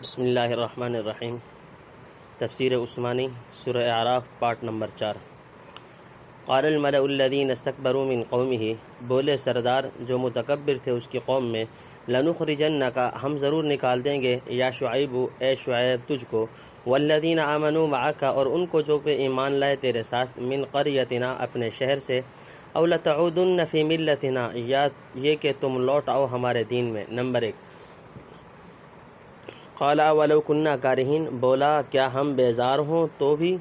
بسم اللہ الرحمن الرحیم۔ تفسیر عثمانی سورہ اعراف پارٹ نمبر 4۔ قال الملأ الذین استکبروا من قومہ، بولے سردار جو متکبر تھے اس کی قوم میں، لنخرجنک، ہم ضرور نکال دیں گے، یا شعیب، اے شعیب تجھ کو، والذین آمنوا معک، اور ان کو جو کہ ایمان لائے تیرے ساتھ، من قریتنا، اپنے شہر سے، او لتعودن فی ملتنا، یا یہ کہ تم لوٹ آؤ ہمارے دین میں۔ نمبر 1۔ قال اولو کنا کارہین، بولا کیا ہم بیزار ہوں تو بھی۔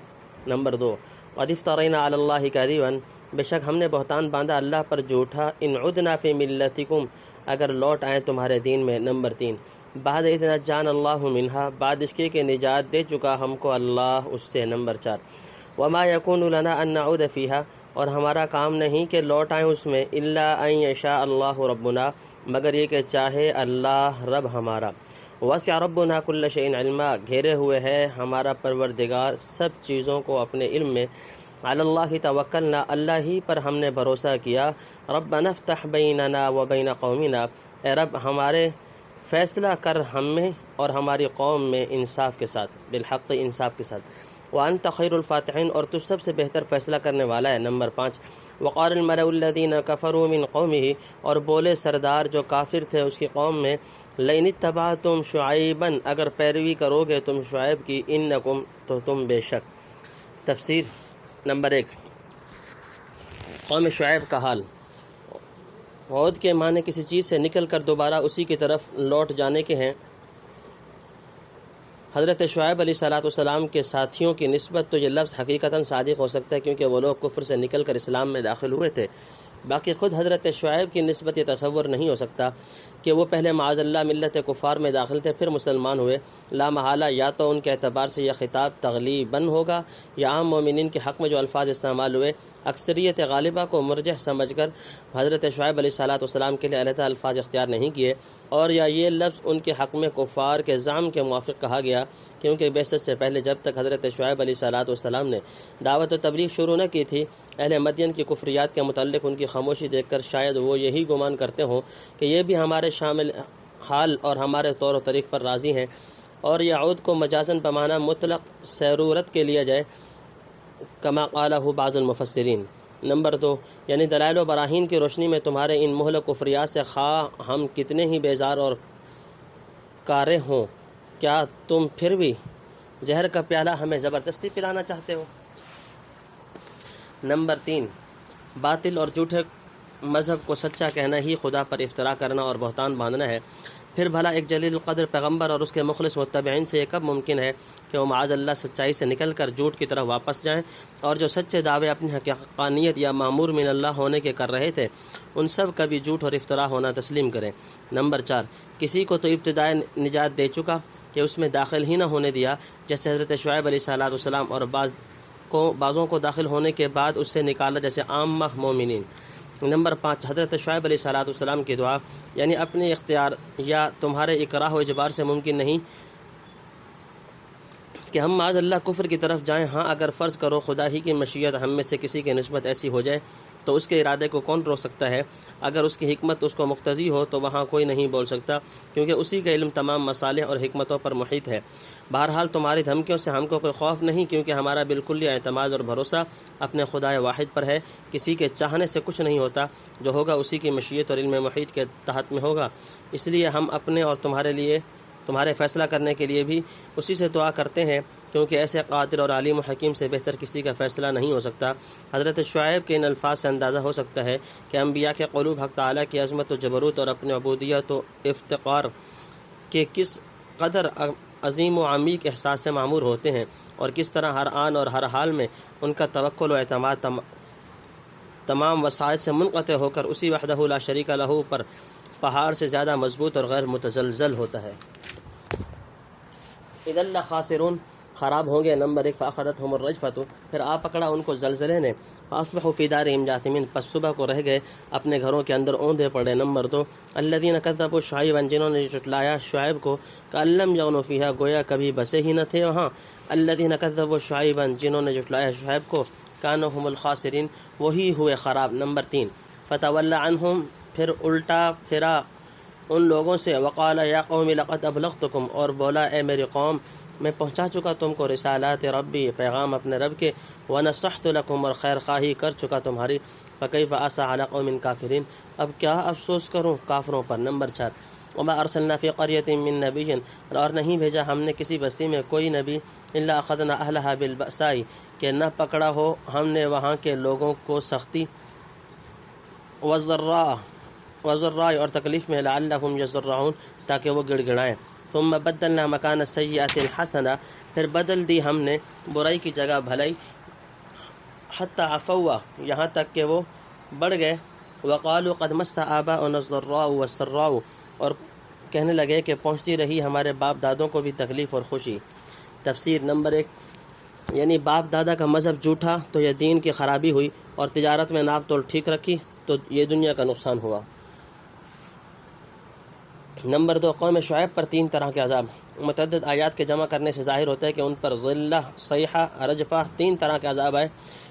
نمبر 2۔ قد افترینا علی اللہ کذبا، بے شک ہم نے بہتان باندھا اللہ پر جھوٹا، ان عدنا فی ملتکم، اگر لوٹ آئیں تمہارے دین میں۔ نمبر 3۔ بعد اذ نجانا اللہ منہا، بعد اس کے کہ نجات دے چکا ہم کو اللہ اس سے۔ نمبر 4۔ وما یکون لنا ان نعود فیہا، اور ہمارا کام نہیں کہ لوٹ آئیں اس میں، الا ان یشاء اللہ ربنا، مگر یہ کہ چاہے اللہ رب ہمارا۔ وسع ربنا کل شیء علما، گھیرے ہوئے ہے ہمارا پروردگار سب چیزوں کو اپنے علم میں۔ علی اللہ توکلنا، اللہ ہی پر ہم نے بھروسہ کیا۔ ربنا افتح بیننا و بین قومنا، اے رب ہمارے فیصلہ کر ہم میں اور ہماری قوم میں انصاف کے ساتھ، بالحق انصاف کے ساتھ۔ وانت خیر الفاتحین، اور تو سب سے بہتر فیصلہ کرنے والا ہے۔ نمبر 5۔ وقال الملأ الذین کفروا من قومہ، اور بولے سردار جو کافر تھے اس کی قوم میں، لئن اتبعتم شعیبا، اگر پیروی کرو گے تم شعیب کی، انکم، تو تم بے شک۔ تفسیر۔ نمبر 1۔ قوم شعیب کا حال۔ عود کے معنی کسی چیز سے نکل کر دوبارہ اسی کی طرف لوٹ جانے کے ہیں۔ حضرت شعیب علیہ السلام کے ساتھیوں کی نسبت تو یہ لفظ حقیقتاً صادق ہو سکتا ہے، کیونکہ وہ لوگ کفر سے نکل کر اسلام میں داخل ہوئے تھے۔ باقی خود حضرت شعیب کی نسبت یہ تصور نہیں ہو سکتا کہ وہ پہلے معاذ اللہ ملت کفار میں داخل تھے پھر مسلمان ہوئے۔ لا محالہ یا تو ان کے اعتبار سے یہ خطاب تغلیباً ہوگا، یا عام مومنین کے حق میں جو الفاظ استعمال ہوئے اکثریت غالبہ کو مرجح سمجھ کر حضرت شعیب علیہ السلام کے لیے علیحدہ الفاظ اختیار نہیں کیے، اور یا یہ لفظ ان کے حق میں کفار کے زعم کے موافق کہا گیا، کیونکہ بعثت سے پہلے جب تک حضرت شعیب علیہ السلام نے دعوت و تبلیغ شروع نہ کی تھی، اہل مدین کی کفریات کے متعلق ان کی خاموشی دیکھ کر شاید وہ یہی گمان کرتے ہوں کہ یہ بھی ہمارے شامل حال اور ہمارے طور و طریق پر راضی ہیں، اور یعود کو مجازاً بمعنی مطلق سیرورت کے لیا جائے، کما قالہ بعض المفسرین۔ نمبر 2۔ یعنی دلائل و براہین کی روشنی میں تمہارے ان مہلک کفریات سے خواہ ہم کتنے ہی بیزار اور کارے ہوں، کیا تم پھر بھی زہر کا پیالہ ہمیں زبردستی پلانا چاہتے ہو؟ نمبر 3۔ باطل اور جھوٹے مذہب کو سچا کہنا ہی خدا پر افترا کرنا اور بہتان باندھنا ہے۔ پھر بھلا ایک جلیل القدر پیغمبر اور اس کے مخلص متبعین سے یہ کب ممکن ہے کہ وہ معاذ اللہ سچائی سے نکل کر جھوٹ کی طرف واپس جائیں، اور جو سچے دعوے اپنی حقانیت یا مامور من اللہ ہونے کے کر رہے تھے ان سب کا بھی جھوٹ اور افترا ہونا تسلیم کریں۔ نمبر 4۔ کسی کو تو ابتدائے نجات دے چکا کہ اس میں داخل ہی نہ ہونے دیا، جیسے حضرت شعیب علیہ السلام، اور بعضوں کو داخل ہونے کے بعد اس سے نکالا جیسے عامہ مومنین۔ نمبر 5۔ حضرت شعیب علیہ السلام کی دعا، یعنی اپنے اختیار یا تمہارے اکراہ و اجبار سے ممکن نہیں کہ ہم معاذ اللہ کفر کی طرف جائیں۔ ہاں اگر فرض کرو خدا ہی کی مشیت ہم میں سے کسی کی نسبت ایسی ہو جائے تو اس کے ارادے کو کون روک سکتا ہے؟ اگر اس کی حکمت اس کو مقتضی ہو تو وہاں کوئی نہیں بول سکتا، کیونکہ اسی کا علم تمام مصالح اور حکمتوں پر محیط ہے۔ بہرحال تمہاری دھمکیوں سے ہم کو کوئی خوف نہیں، کیونکہ ہمارا بالکل اعتماد اور بھروسہ اپنے خدائے واحد پر ہے۔ کسی کے چاہنے سے کچھ نہیں ہوتا، جو ہوگا اسی کی مشیت اور علم محیط کے تحت میں ہوگا۔ اس لیے ہم اپنے اور تمہارے فیصلہ کرنے کے لیے بھی اسی سے دعا کرتے ہیں، کیونکہ ایسے قادر اور عالم و حکیم سے بہتر کسی کا فیصلہ نہیں ہو سکتا۔ حضرت شعیب کے ان الفاظ سے اندازہ ہو سکتا ہے کہ انبیاء کے قلوب حق تعالیٰ کی عظمت و جبروت اور اپنے عبودیت و افتقار کے کس قدر عظیم و عمیق احساس سے معمور ہوتے ہیں، اور کس طرح ہر آن اور ہر حال میں ان کا توکل و اعتماد تمام وسائل سے منقطع ہو کر اسی وحدہ لا شریک لہ پر پہاڑ سے زیادہ مضبوط اور غیر متزلزل ہوتا ہے۔ اذا لخاسرون، خراب ہوں گے۔ نمبر 1۔ فاخذتهم الرجفة، پھر آ پکڑا ان کو زلزلے نے، فاصبحوا فی دارہم جاثمین، پس صبح کو رہ گئے اپنے گھروں کے اندر اوندھے پڑے۔ نمبر 2۔ الذین کذبوا شعیبا، جنہوں نے جھٹلایا شعیب کو، کأن لم یغنوا فیہا، گویا کبھی بسے ہی نہ تھے وہاں۔ الذین کذبوا شعیبا، جنہوں نے جھٹلایا شعیب کو، کانوا هم الخاسرین، وہی ہوئے خراب۔ نمبر 3۔ فتول عنہم، پھر الٹا پھرا ان لوگوں سے وقال یا قوم لقد ابلغتکم، اور بولا اے میری قوم میں پہنچا چکا تم کو رسالات ربی، پیغام اپنے رب کے، ونصحت لکم، اور خیر خواہی کر چکا تمہاری، فکیف آسا علی قوم کافرین، اب کیا افسوس کروں کافروں پر۔ نمبر 4 وما ارسلنا فی قریۃ من نبی، اور نہیں بھیجا ہم نے کسی بستی میں کوئی نبی، الا اخذنا اہلها بالبأساء، کہ نہ پکڑا ہو ہم نے وہاں کے لوگوں کو سختی، والضراء اور تکلیف میں، لعلہم یضرعون تاکہ وہ گڑ گڑائیں۔ ثم بدلنا مکان السیئۃ الحسنہ، پھر بدل دی ہم نے برائی کی جگہ بھلائی، حتی عفوا یہاں تک کہ وہ بڑھ گئے، وقالوا قد مس آباؤنا الضراء والسراء، اور کہنے لگے کہ پہنچتی رہی ہمارے باپ دادوں کو بھی تکلیف اور خوشی۔ تفسیر نمبر 1، یعنی باپ دادا کا مذہب جھوٹا تو یہ دین کی خرابی ہوئی، اور تجارت میں ناپ تول ٹھیک رکھی تو یہ دنیا کا نقصان ہوا۔ نمبر 2 قوم شعیب پر 3 طرح کے عذاب۔ متعدد آیات کے جمع کرنے سے ظاہر ہوتا ہے کہ ان پر ذلہ، صیحہ، رجفہ 3 طرح کے عذاب آئے،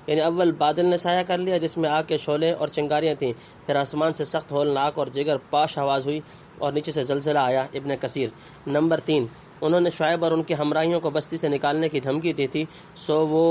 یعنی اول بادل نے سایہ کر لیا جس میں آگ کے شعلے اور چنگاریاں تھیں، پھر آسمان سے سخت ہولناک اور جگر پاش آواز ہوئی، اور نیچے سے زلزلہ آیا۔ ابن کثیر۔ نمبر 3 انہوں نے شعیب اور ان کے ہمراہیوں کو بستی سے نکالنے کی دھمکی دی تھی، سو وہ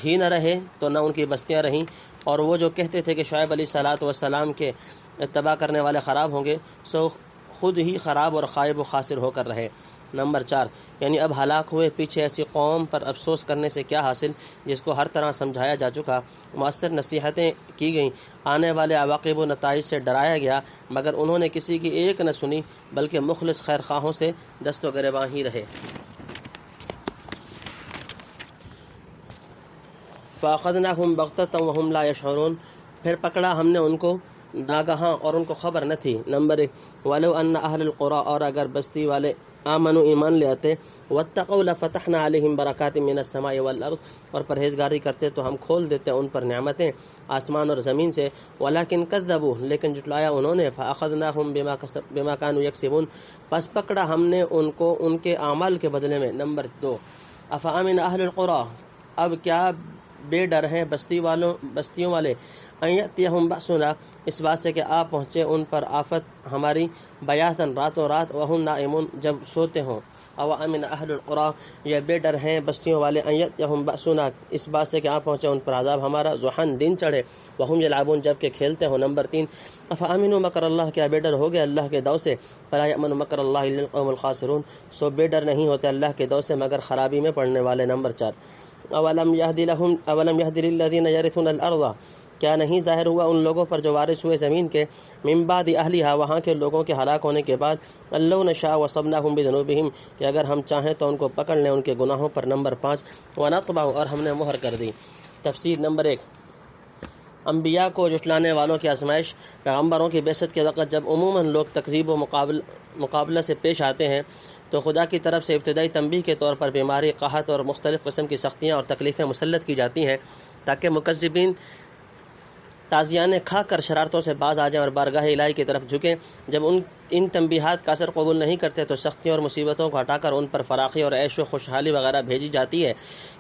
ہی نہ رہے تو نہ ان کی بستیاں رہیں، اور وہ جو کہتے تھے کہ شعیب علیہ السلام کے اتباع کرنے والے خراب ہوں گے، سو خود ہی خراب اور خائب و خاسر ہو کر رہے۔ نمبر 4 یعنی اب ہلاک ہوئے، پیچھے ایسی قوم پر افسوس کرنے سے کیا حاصل جس کو ہر طرح سمجھایا جا چکا، مؤثر نصیحتیں کی گئیں، آنے والے عواقب و نتائج سے ڈرایا گیا، مگر انہوں نے کسی کی ایک نہ سنی، بلکہ مخلص خیر خواہوں سے دست و گریباں ہی رہے۔ فَأَخَذْنَاهُمْ بَغْتَةً وَهُمْ لَا يَشْعُرُونَ، پھر پکڑا ہم نے ان کو ناگہاں اور ان کو خبر نہ تھی۔ نمبر 1 وَلَوْ أَنَّ أَهْلَ الْقُرَىٰ، اور اگر بستی والے آمنوا ایمان لے آتے، وَاتَّقَوْا لَفَتَحْنَا عَلَيْهِمْ بَرَكَاتٍ مِّنَ السَّمَاءِ وَالْأَرْضِ، اور پرہیزگاری کرتے تو ہم کھول دیتے ان پر نعمتیں آسمان اور زمین سے، وَلَكِنْ كَذَّبُوا، لیکن جھٹلایا انہوں نے، فَأَخَذْنَاهُمْ بِمَا كَانُوا يَكْسِبُونَ، پس پکڑا ہم نے ان کو ان کے اعمال کے بدلے میں۔ نمبر 2 أَفَأَمِنَ أَهْلُ الْقُرَىٰ، اب کیا بے ڈر ہیں بستیوں والے، ان یأتیہم بأسنا، اس بات سے کہ آ پہنچے ان پر آفت ہماری، بیاتن راتوں رات، وہم نائمون جب سوتے ہوں، او امن اہل القریٰ، یہ بے ڈر ہیں بستیوں والے، ان یأتیہم بأسنا، اس بات سے کہ آ پہنچے ان پر عذاب ہمارا، ضحن دن چڑھے، وہم یلعبون جب کہ کھیلتے ہوں۔ نمبر 3 افامنوا مکر اللہ، کیا بے ڈر ہو گئے اللہ کے دو سے، فلا یأمن مکر اللہ الا القوم الخاسرون، سو بے ڈر نہیں ہوتے اللہ کے دو سے مگر خرابی میں پڑنے والے۔ نمبر 4 اولم یہد للذین یرثون الارض، کیا نہیں ظاہر ہوا ان لوگوں پر جو وارث ہوئے زمین کے، من بعد اہلھا، وہاں کے لوگوں کے ہلاک ہونے کے بعد، لو نشاء وصبناہم بذنوبہم، کہ اگر ہم چاہیں تو ان کو پکڑ لیں ان کے گناہوں پر۔ نمبر 5 ونطبع، اور ہم نے مہر کر دی۔ تفسیر نمبر 1 انبیاء کو جھٹلانے والوں کی آزمائش۔ پیغمبروں کی بعثت کے وقت جب عموماً لوگ تکذیب و مقابلہ سے پیش آتے ہیں تو خدا کی طرف سے ابتدائی تنبیہ کے طور پر بیماری، قحط اور مختلف قسم کی سختیاں اور تکلیفیں مسلط کی جاتی ہیں تاکہ مکذبین تازیانے کھا کر شرارتوں سے باز آ جائیں اور بارگاہ الہی کی طرف جھکیں۔ جب ان تنبیہات کا اثر قبول نہیں کرتے تو سختیوں اور مصیبتوں کو ہٹا کر ان پر فراخی اور عیش و خوشحالی وغیرہ بھیجی جاتی ہے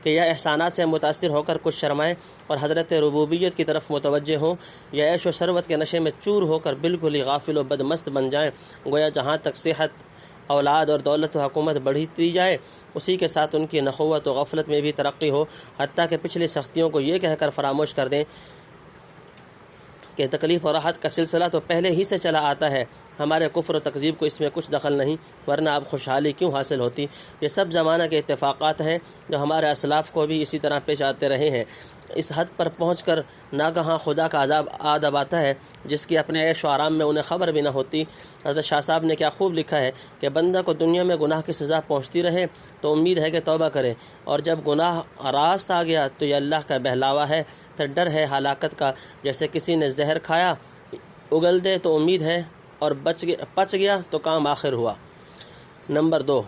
کہ یہ احسانات سے متاثر ہو کر کچھ شرمائیں اور حضرت ربوبیت کی طرف متوجہ ہوں، یا عیش و ثروت کے نشے میں چور ہو کر بالکل ہی غافل و بدمست بن جائیں، گویا جہاں تک صحت، اولاد اور دولت و حکومت بڑھتی جائے اسی کے ساتھ ان کی نخوت و غفلت میں بھی ترقی ہو، حتیٰ کہ پچھلی سختیوں کو یہ کہہ کر فراموش کر دیں کہ تکلیف اور راحت کا سلسلہ تو پہلے ہی سے چلا آتا ہے، ہمارے کفر و تکذیب کو اس میں کچھ دخل نہیں، ورنہ اب خوشحالی کیوں حاصل ہوتی۔ یہ سب زمانہ کے اتفاقات ہیں جو ہمارے اسلاف کو بھی اسی طرح پیش آتے رہے ہیں۔ اس حد پر پہنچ کر ناگہاں خدا کا عذاب آ دباتا ہے جس کی اپنے عیش و آرام میں انہیں خبر بھی نہ ہوتی۔ حضرت شاہ صاحب نے کیا خوب لکھا ہے کہ بندہ کو دنیا میں گناہ کی سزا پہنچتی رہے تو امید ہے کہ توبہ کرے، اور جب گناہ راست آ گیا تو یہ اللہ کا بہلاوا ہے، پھر ڈر ہے ہلاکت کا، جیسے کسی نے زہر کھایا، اگل دے تو امید ہے اور پچ گیا تو کام آخر ہوا۔ نمبر 2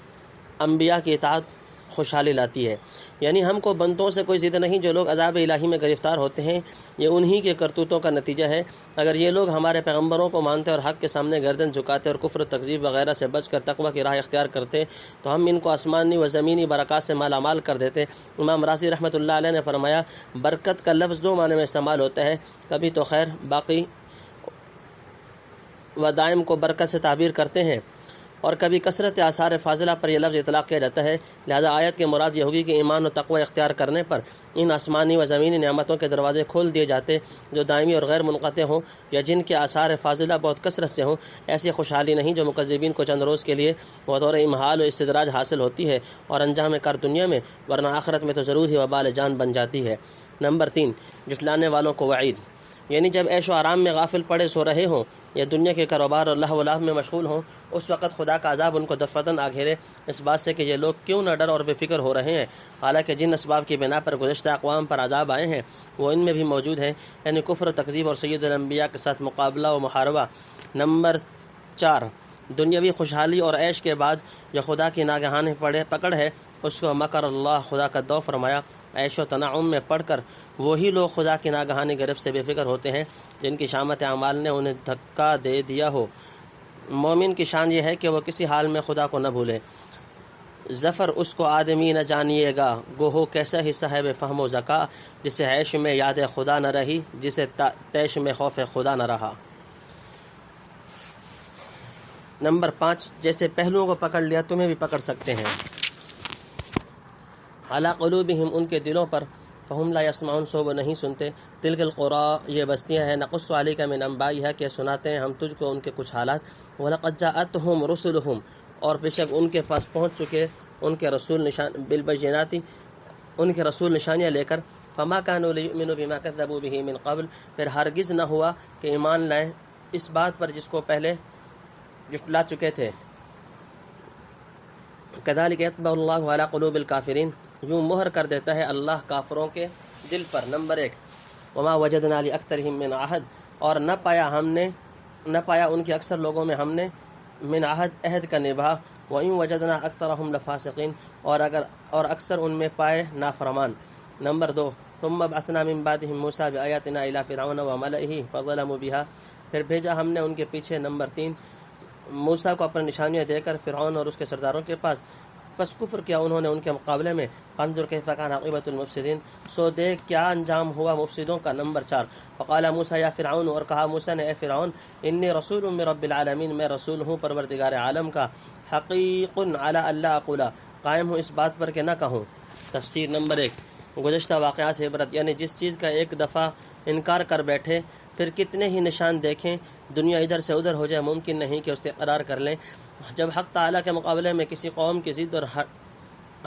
انبیاء کی اطاعت خوشحالی لاتی ہے، یعنی ہم کو بندوں سے کوئی ضد نہیں۔ جو لوگ عذاب الہی میں گرفتار ہوتے ہیں یہ انہی کے کرتوتوں کا نتیجہ ہے۔ اگر یہ لوگ ہمارے پیغمبروں کو مانتے اور حق کے سامنے گردن جھکاتے اور کفر و تکذیب وغیرہ سے بچ کر تقوی کی راہ اختیار کرتے تو ہم ان کو آسمانی و زمینی برکات سے مالا مال کر دیتے۔ امام رازی رحمۃ اللہ علیہ نے فرمایا، برکت کا لفظ 2 معنی میں استعمال ہوتا ہے، کبھی تو خیر، باقی و دائم کو برکت سے تعبیر کرتے ہیں، اور کبھی کثرت آثار فاضلہ پر یہ لفظ اطلاق کیا جاتا ہے۔ لہذا آیت کے مراد یہ ہوگی کہ ایمان و تقوی اختیار کرنے پر ان آسمانی و زمینی نعمتوں کے دروازے کھول دیے جاتے جو دائمی اور غیر منقطع ہوں، یا جن کے آثار فاضلہ بہت کثرت سے ہوں۔ ایسی خوشحالی نہیں جو مکذبین کو چند روز کے لیے بطور امہال و استدراج حاصل ہوتی ہے اور انجام کار دنیا میں، ورنہ آخرت میں تو ضرور ہی وبال جان بن جاتی ہے۔ نمبر 3، جھٹلانے والوں کو وعید، یعنی جب عیش و آرام میں غافل پڑے سو رہے ہوں یا دنیا کے کاروبار اور لہو و لعب میں مشغول ہوں، اس وقت خدا کا عذاب ان کو دفعتاً آ گھیرے، اس بات سے کہ یہ لوگ کیوں نہ ڈر اور بے فکر ہو رہے ہیں، حالانکہ جن اسباب کی بنا پر گزشتہ اقوام پر عذاب آئے ہیں وہ ان میں بھی موجود ہیں، یعنی کفر و تکذیب اور سید الانبیاء کے ساتھ مقابلہ و محاربہ۔ نمبر 4، دنیاوی خوشحالی اور عیش کے بعد جو خدا کی ناگہانی پکڑ ہے اس کو مکر اللہ، خدا کا دو فرمایا۔ عیش و تنعم میں پڑھ کر وہی لوگ خدا کی ناگہانی گرفت سے بے فکر ہوتے ہیں جن کی شامت اعمال نے انہیں دھکا دے دیا ہو۔ مومن کی شان یہ ہے کہ وہ کسی حال میں خدا کو نہ بھولے۔ ظفر اس کو آدمی نہ جانیے گا، گو ہو کیسا ہی صاحب فہم و ذکا، جسے عیش میں یاد خدا نہ رہی، جسے تیش میں خوف خدا نہ رہا۔ نمبر 5، جیسے پہلوؤں کو پکڑ لیا تمہیں بھی پکڑ سکتے ہیں۔ علی قلوبہم، ان کے دلوں پر، فہم لا یسمعون، سو وہ نہیں سنتے۔ تلک القری، یہ بستیاں ہیں، نقص علیک من انبائها، کہ سناتے ہیں ہم تجھ کو ان کے کچھ حالات۔ ولقد جاءتہم رسلہم، اور بے شک ان کے پاس پہنچ چکے ان کے رسول بالبینات، ان کے رسول نشانیاں لے کر۔ فما كانوا ليؤمنوا بما كذبوا به من قبل، پھر ہرگز نہ ہوا کہ ایمان لائیں اس بات پر جس کو پہلے جھٹلا چکے تھے۔ كذلك يطبع الله على قلوب الكافرين، یوں مہر کر دیتا ہے اللہ کافروں کے دل پر۔ نمبر 1، وما وجدنا لأكثرهم من عہد، اور نہ پایا ان کے اکثر لوگوں میں ہم نے من عہد کا نبھا۔ وإن وجدنا أكثرهم لفاسقين، اور اکثر ان میں پائے نافرمان۔ نمبر 2، ثم بعثنا من بعدهم موسى بآياتنا إلى فرعون وملئه فظلموا بها، پھر بھیجا ہم نے ان کے پیچھے۔ نمبر 3، موسیٰ کو اپنے نشانیاں دے کر فرعون اور اس کے سرداروں کے پاس، پس کفر کیا انہوں نے ان کے مقابلے میں۔ فانظر کیف کان عاقبۃ المفسدین، سو دیکھ کیا انجام ہوا مفسدوں کا۔ نمبر 4، فقال موسیٰ یا فرعون، اور کہا موسیٰ نے اے فرعون، انی رسول من رب العالمین، میں رسول ہوں پروردگار عالم کا، حقیق علی الا اقول، قائم ہوں اس بات پر کہ نہ کہوں۔ تفسیر۔ نمبر 1، گزشتہ واقعات سے عبرت، یعنی جس چیز کا ایک دفعہ انکار کر بیٹھے پھر کتنے ہی نشان دیکھیں، دنیا ادھر سے ادھر ہو جائے، ممکن نہیں کہ اسے قرار کر لیں۔ جب حق تعالیٰ کے مقابلے میں کسی قوم کی ضد اور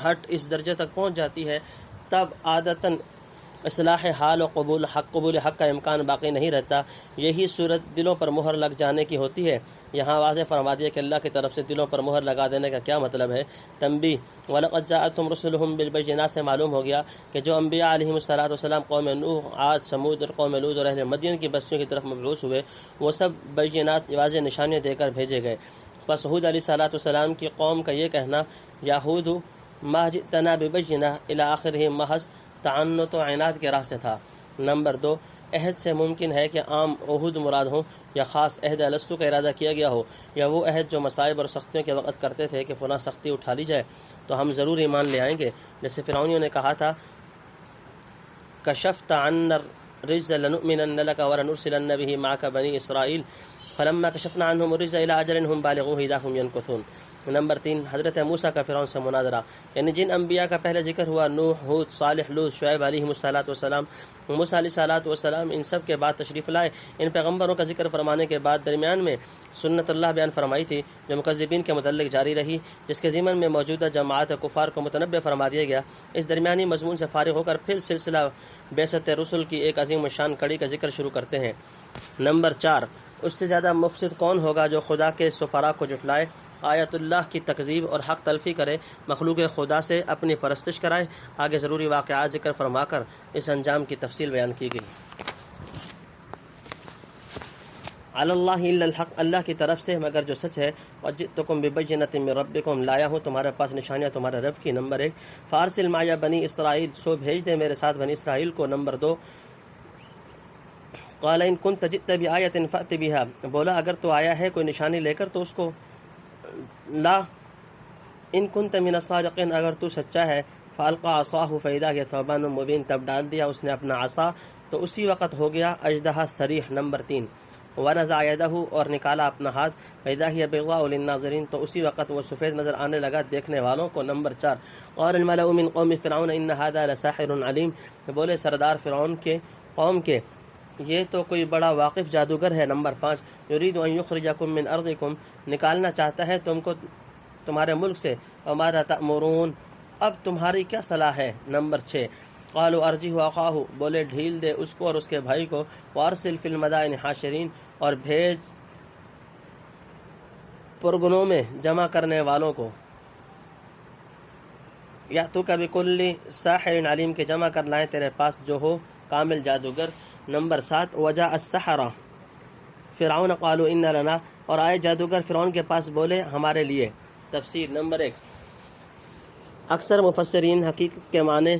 ہٹ اس درجے تک پہنچ جاتی ہے، تب عادتاً اصلاح حال و قبول حق کا امکان باقی نہیں رہتا۔ یہی صورت دلوں پر مہر لگ جانے کی ہوتی ہے۔ یہاں واضح فرما دیا کہ اللہ کی طرف سے دلوں پر مہر لگا دینے کا کیا مطلب ہے۔ تنبیہ، وَلَقَدْ جَاءَتْهُمْ رُسُلُهُمْ بِالْبَيِّنَاتِ سے معلوم ہو گیا کہ جو انبیاء علیہم السلام قوم نوح، عاد، سمود اور قوم لوط اور اہل مدین کی بستیوں کی طرف مبعوث ہوئے، وہ سب بینات، واضح نشانیاں دے کر بھیجے گئے۔ پس ہود علیہ السلام کی قوم کا یہ کہنا، یا ہود ما جئتنا ببینہ الی آخرہ، محض تعنت و عناد کے راہ سے تھا۔ نمبر 2، عہد سے ممکن ہے کہ عام عہد مراد ہوں یا خاص عہد الستو کا ارادہ کیا گیا ہو، یا وہ عہد جو مصائب اور سختیوں کے وقت کرتے تھے کہ فلاں سختی اٹھا لی جائے تو ہم ضرور ایمان لے آئیں گے، جیسے فرعونیوں نے کہا تھا، کشفت عنا الرجز لنؤمنن لك ولنرسلن به معك بني اسرائیل فلما کشفنا عنهم الرجز الى اجل هم بالغوه اذا هم ينكثون۔ نمبر 3، حضرت موسیٰ کا فرعون سے مناظرہ، یعنی جن انبیاء کا پہلے ذکر ہوا، نوح، ہود، صالح، لوط، شعیب علیہم السلام، موسیٰ علیہ السلام، ان سب کے بعد تشریف لائے۔ ان پیغمبروں کا ذکر فرمانے کے بعد درمیان میں سنت اللہ بیان فرمائی تھی جو مکذبین کے متعلق جاری رہی، جس کے ضمن میں موجودہ جماعت کفار کو متنبع فرما دیا گیا۔ اس درمیانی مضمون سے فارغ ہو کر پھر سلسلہ بعثت رسل کی ایک عظیم الشان کڑی کا ذکر شروع کرتے ہیں۔ نمبر 4، اس سے زیادہ مفسد کون ہوگا جو خدا کے سفراء کو جھٹلائے، آیت اللہ کی تکذیب اور حق تلفی کرے، مخلوق خدا سے اپنی پرستش کرائے۔ آگے ضروری واقعات ذکر فرما کر اس انجام کی تفصیل بیان کی گئی۔ علی اللہ الا الحق، اللہ کی طرف سے مگر جو سچ ہے۔ وجئتکم ببینۃ من ربکم، لایا ہوں تمہارے پاس نشانیاں تمہارے رب کی۔ نمبر 1، فارسل معی بنی اسرائیل، سو بھیج دے میرے ساتھ بنی اسرائیل کو۔ نمبر 2، قال ان کنت جئت بآیۃ فأت بها، بولا اگر تو آیا ہے کوئی نشانی لے کر تو اس کو لا۔ ان کنت من الصادقین، اگر تو سچا ہے۔ فالقى عصاه فاذا هي ثعبان مبین، تب ڈال دیا اس نے اپنا عصا تو اسی وقت ہو گیا اژدہا صریح۔ نمبر 3، ونزع یدہ اور نکالا اپنا ہاتھ فإذا هي بيضاء للناظرین تو اسی وقت وہ سفید نظر آنے لگا دیکھنے والوں کو۔ نمبر 4 قال الملأ من قوم فرعون ان هذا لساحر علیم بولے سردار فرعون کے قوم کے یہ تو کوئی بڑا واقف جادوگر ہے۔ نمبر 5 یرید ان یخرجکم من ارضکم نکالنا چاہتا ہے تم کو تمہارے ملک سے، وماذا تأمرون اب تمہاری کیا صلاح ہے۔ نمبر 6 قالوا ارجه اخاہ بولے ڈھیل دے اس کو اور اس کے بھائی کو، وارسل فی المدائن حاشرین اور بھیج پرگنوں میں جمع کرنے والوں کو، یا تو کبھی کلی ساحر علیم کے جمع کر لائیں تیرے پاس جو ہو کامل جادوگر۔ نمبر 7 وجاء السحرہ فرعون قالوا ان لنا اور آئے جادوگر فرعون کے پاس بولے ہمارے لیے۔ تفسیر نمبر 1 اکثر مفسرین حقیقت کے معنی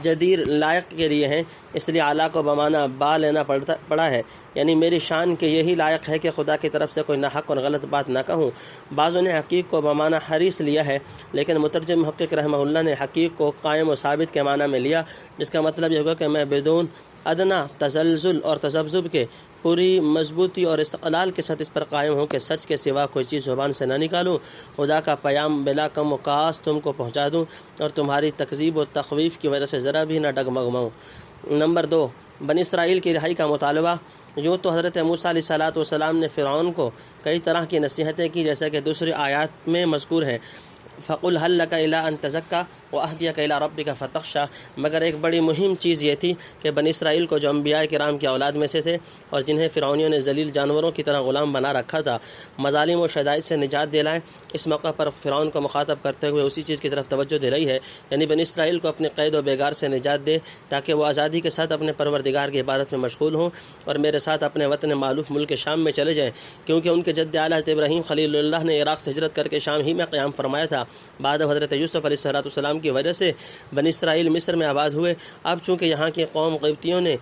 جدیر لائق کے لیے ہیں، اس لیے اعلیٰ کو بمعنی با لینا پڑا ہے، یعنی میری شان کے یہی لائق ہے کہ خدا کی طرف سے کوئی ناحق اور غلط بات نہ کہوں۔ بعضوں نے حقیق کو بمعنی حریص لیا ہے، لیکن مترجم محقق رحمہ اللہ نے حقیق کو قائم و ثابت کے معنی میں لیا، جس کا مطلب یہ ہوگا کہ میں بدون ادنا تزلزل اور تذبذب کے پوری مضبوطی اور استقلال کے ساتھ اس پر قائم ہوں کہ سچ کے سوا کوئی چیز زبان سے نہ نکالوں، خدا کا پیام بلا کم و کاس تم کو پہنچا دوں اور تمہاری تکذیب و تخویف کی وجہ سے ذرا بھی نہ ڈگمگاؤں۔ نمبر 2 بنی اسرائیل کی رہائی کا مطالبہ۔ یوں تو حضرت موسیٰ علیہ السلام نے فرعون کو کئی طرح کی نصیحتیں کی، جیسا کہ دوسری آیات میں مذکور ہے، فَقُلْ هَلْ لَكَ إِلَىٰ أَن تَزَكَّىٰ وَأَهْدِيَكَ إِلَىٰ رَبِّكَ فَتَخْشَىٰ مگر ایک بڑی مہم چیز یہ تھی کہ بنی اسرائیل کو جو انبیاء کرام کی اولاد میں سے تھے اور جنہیں فرعونیوں نے ذلیل جانوروں کی طرح غلام بنا رکھا تھا، مظالم و شدائد سے نجات دلائیں۔ اس موقع پر فرعون کو مخاطب کرتے ہوئے اسی چیز کی طرف توجہ دلائی ہے، یعنی بنی اسرائیل کو اپنے قید و بیگار سے نجات دے تاکہ وہ آزادی کے ساتھ اپنے پروردگار کی عبادت میں مشغول ہوں اور میرے ساتھ اپنے وطن معلوف ملک شام میں چلے جائیں، کیونکہ ان کے جد اعلیٰ حضرت ابراہیم خلیل اللہ نے عراق سے ہجرت کر کے شام ہی میں قیام فرمایا تھا۔ بعد حضرت یوسف علیہ السلام کی وجہ سے بنی اسرائیل مصر میں آباد ہوئے۔ اب چونکہ یہاں کی قوم قبطیوں نے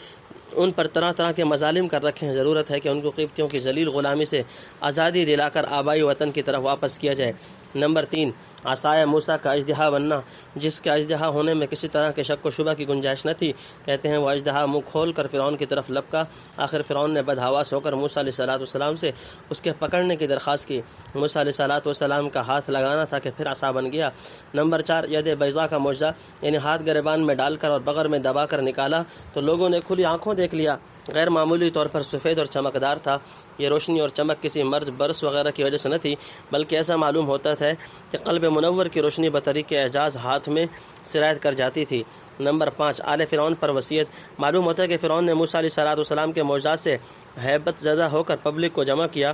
ان پر طرح طرح کے مظالم کر رکھے ہیں، ضرورت ہے کہ ان کو قبطیوں کی ذلیل غلامی سے آزادی دلا کر آبائی وطن کی طرف واپس کیا جائے۔ نمبر 3 عصائے موسیٰ کا اژدہا بننا، جس کے اژدہا ہونے میں کسی طرح کے شک و شبہ کی گنجائش نہ تھی۔ کہتے ہیں وہ اژدہا منہ کھول کر فرعون کی طرف لپکا، آخر فرعون نے بدحواس ہو کر موسیٰ علیہ السلام سے اس کے پکڑنے کی درخواست کی۔ موسیٰ علیہ السلام کا ہاتھ لگانا تھا کہ پھر عصا بن گیا۔ نمبر 4 ید بیضاء کا معجزہ، یعنی ہاتھ گریبان میں ڈال کر اور بغر میں دبا کر نکالا تو لوگوں نے کھلی آنکھوں دیکھ لیا، غیر معمولی طور پر سفید اور چمکدار تھا۔ یہ روشنی اور چمک کسی مرض برس وغیرہ کی وجہ سے نہ تھی، بلکہ ایسا معلوم ہوتا تھا کہ قلب منور کی روشنی بطریق اعجاز ہاتھ میں سرایت کر جاتی تھی۔ نمبر 5 آل فرعون پر وصیت، معلوم ہوتا ہے کہ فرعون نے موسیٰ علیہ السلام کے معجزات سے ہیبت زدہ ہو کر پبلک کو جمع کیا،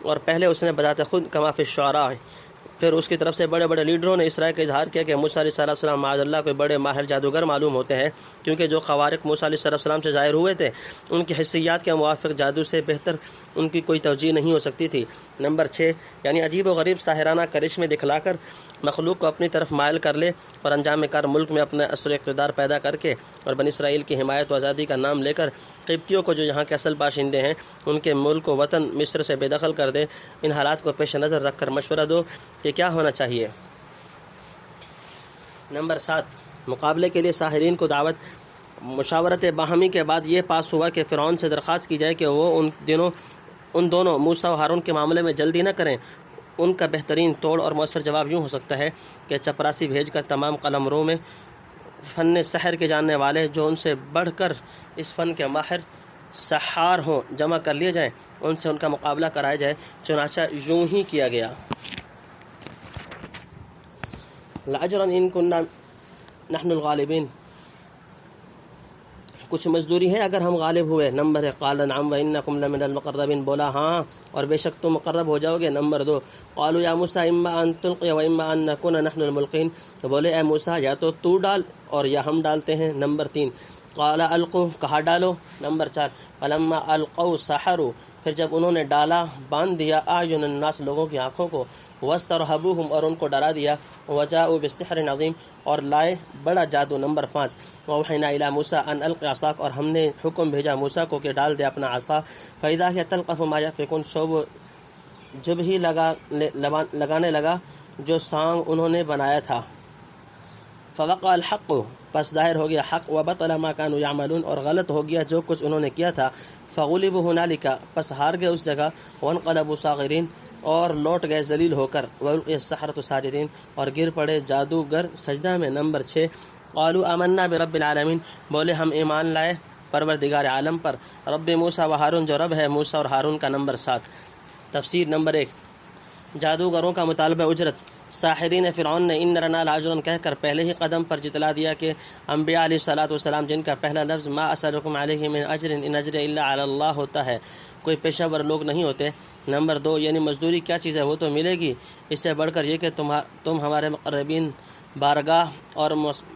اور پہلے اس نے بذات خود کما فی الشعراء، پھر اس کی طرف سے بڑے بڑے لیڈروں نے اس رائے کا اظہار کیا کہ موسیٰ علیہ السلام معاذ اللہ کوئی بڑے ماہر جادوگر معلوم ہوتے ہیں، کیونکہ جو خوارق موسیٰ علیہ السلام سے ظاہر ہوئے تھے ان کی حسیات کے موافق جادو سے بہتر ان کی کوئی توجیہ نہیں ہو سکتی تھی۔ نمبر 6 یعنی عجیب و غریب ساحرانہ کرشمے دکھلا کر مخلوق کو اپنی طرف مائل کر لے اور انجام کار ملک میں اپنا اثر و اقتدار پیدا کر کے اور بنی اسرائیل کی حمایت و آزادی کا نام لے کر قبطیوں کو جو یہاں کے اصل باشندے ہیں ان کے ملک و وطن مصر سے بے دخل کر دے۔ ان حالات کو پیش نظر رکھ کر مشورہ دو کہ کیا ہونا چاہیے۔ نمبر 7 مقابلے کے لیے ساحرین کو دعوت۔ مشاورت باہمی کے بعد یہ پاس ہوا کہ فرعون سے درخواست کی جائے کہ وہ ان دونوں موسیٰ و ہارون کے معاملے میں جلدی نہ کریں۔ ان کا بہترین توڑ اور مؤثر جواب یوں ہو سکتا ہے کہ چپراسی بھیج کر تمام قلمروں میں فن سحر کے جاننے والے جو ان سے بڑھ کر اس فن کے ماہر سحار ہوں جمع کر لیے جائیں، ان سے ان کا مقابلہ کرایا جائے۔ چنانچہ یوں ہی کیا گیا۔ لَأَجْرًا إِن كُنَّا نَحْنُ الْغَالِبِينَ، کچھ مزدوری ہے اگر ہم غالب ہوئے۔ نمبر 1 قال نعم وإنكم لمن المقربين، بولا ہاں اور بے شک تم مقرب ہو جاؤ گے۔ نمبر 2 قالوا يا موسى إما أن تلقي وإما أن نكون نحن الملقين، بولے اے موسیٰ یا تو ڈال اور یا ہم ڈالتے ہیں۔ نمبر 3 قال القوا، کہا ڈالو۔ نمبر 4 فلما القوا سحروا، پھر جب انہوں نے ڈالا باندھ دیا اعین الناس، لوگوں کی آنکھوں کو، واسترهبوهم، اور ان کو ڈرا دیا، وجاءوا بالسحر عظیم، اور لائے بڑا جادو۔ نمبر 5 وأوحينا إلى موسى أن ألق عصاك، اور ہم نے حکم بھیجا موسیٰ کو کہ ڈال دے اپنا عصا، فإذا هي تلقف ما يأفكون، سو وہ جب ہی لگانے لگا جو سانگ انہوں نے بنایا تھا۔ فوقع الحق، پس ظاہر ہو گیا حق، وبطل ما كانوا يعملون، اور غلط ہو گیا جو کچھ انہوں نے کیا تھا، فغلبوا هنالک، پس ہار گئے اس جگہ، وانقلبوا صاغرین، اور لوٹ گئے ذلیل ہو کر، والقی السحرۃ ساجدین، اور گر پڑے جادوگر سجدہ میں۔ نمبر 6 قالوا آمنا برب العالمین، بولے ہم ایمان لائے پروردگار عالم پر، رب موسیٰ و ہارون، جو رب ہے موسیٰ اور ہارون کا۔ نمبر 7 تفسیر۔ نمبر 1 جادوگروں کا مطالبہ اجرت۔ ساحرین فرعون نے ان لنا لاجرا کہہ کر پہلے ہی قدم پر جتلا دیا کہ انبیاء علیہ الصلوۃ والسلام جن کا پہلا لفظ ما اسألکم علیہ من اجر ان اجر الا علی اللہ ہوتا ہے، کوئی پیشہ ور لوگ نہیں ہوتے۔ نمبر 2 یعنی مزدوری کیا چیز ہے، وہ تو ملے گی، اس سے بڑھ کر یہ کہ تم ہمارے مقربین بارگاہ اور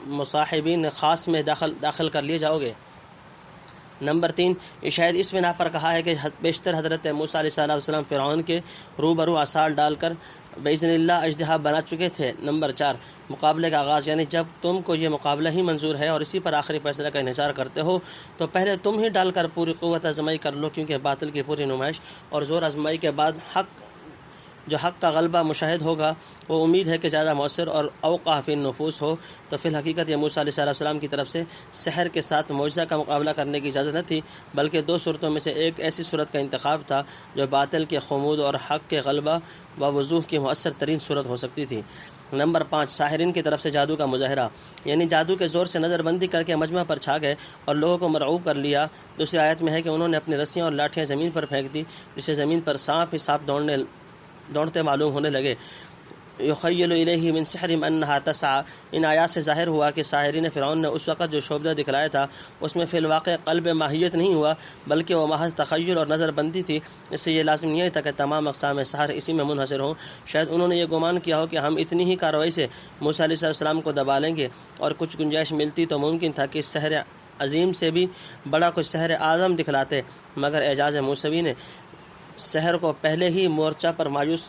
مصاحبین خاص میں داخل کر لیے جاؤ گے۔ نمبر 3 شاید اس بنا پر کہا ہے کہ بیشتر حضرت موسیٰ علیہ السلام فرعون کے روبرو عصا ڈال کر باذن اللہ اژدہا بنا چکے تھے۔ نمبر 4 مقابلے کا آغاز، یعنی جب تم کو یہ مقابلہ ہی منظور ہے اور اسی پر آخری فیصلہ کا انحصار کرتے ہو تو پہلے تم ہی ڈال کر پوری قوت آزمائی کر لو، کیونکہ باطل کی پوری نمائش اور زور آزمائی کے بعد جو حق کا غلبہ مشاہد ہوگا وہ امید ہے کہ زیادہ مؤثر اور اوقع فی النفوس ہو۔ تو فی الحقیقت یہ موسیٰ علیہ السلام کی طرف سے سحر کے ساتھ معجزہ کا مقابلہ کرنے کی اجازت نہ تھی، بلکہ 2 صورتوں میں سے ایک ایسی صورت کا انتخاب تھا جو باطل کے خمود اور حق کے غلبہ و وضوح کی مؤثر ترین صورت ہو سکتی تھی۔ نمبر 5 ساحرین کی طرف سے جادو کا مظاہرہ، یعنی جادو کے زور سے نظر بندی کر کے مجمع پر چھا گئے اور لوگوں کو مرعوب کر لیا۔ دوسری آیت میں ہے کہ انہوں نے اپنی رسیاں اور لاٹھیاں زمین پر پھینک دی، جس سے زمین پر سانپ ہی سانپ دوڑتے معلوم ہونے لگے۔ یخیل الیہ من سحرہم انہا تسعی، ان آیات سے ظاہر ہوا کہ ساحرین فرعون نے اس وقت جو شعبہ دکھلایا تھا اس میں فی الواقع قلب ماہیت نہیں ہوا، بلکہ وہ محض تخیل اور نظر بندی تھی۔ اس سے یہ لازم نہیں تھا کہ تمام اقسام سحر اسی میں منحصر ہوں، شاید انہوں نے یہ گمان کیا ہو کہ ہم اتنی ہی کارروائی سے موسیٰ علیہ السلام کو دبا لیں گے، اور کچھ گنجائش ملتی تو ممکن تھا کہ اس سحر عظیم سے بھی بڑا کچھ سحر اعظم دکھلاتے، مگر اعجاز موسوی نے سحر کو پہلے ہی مورچہ پر مایوس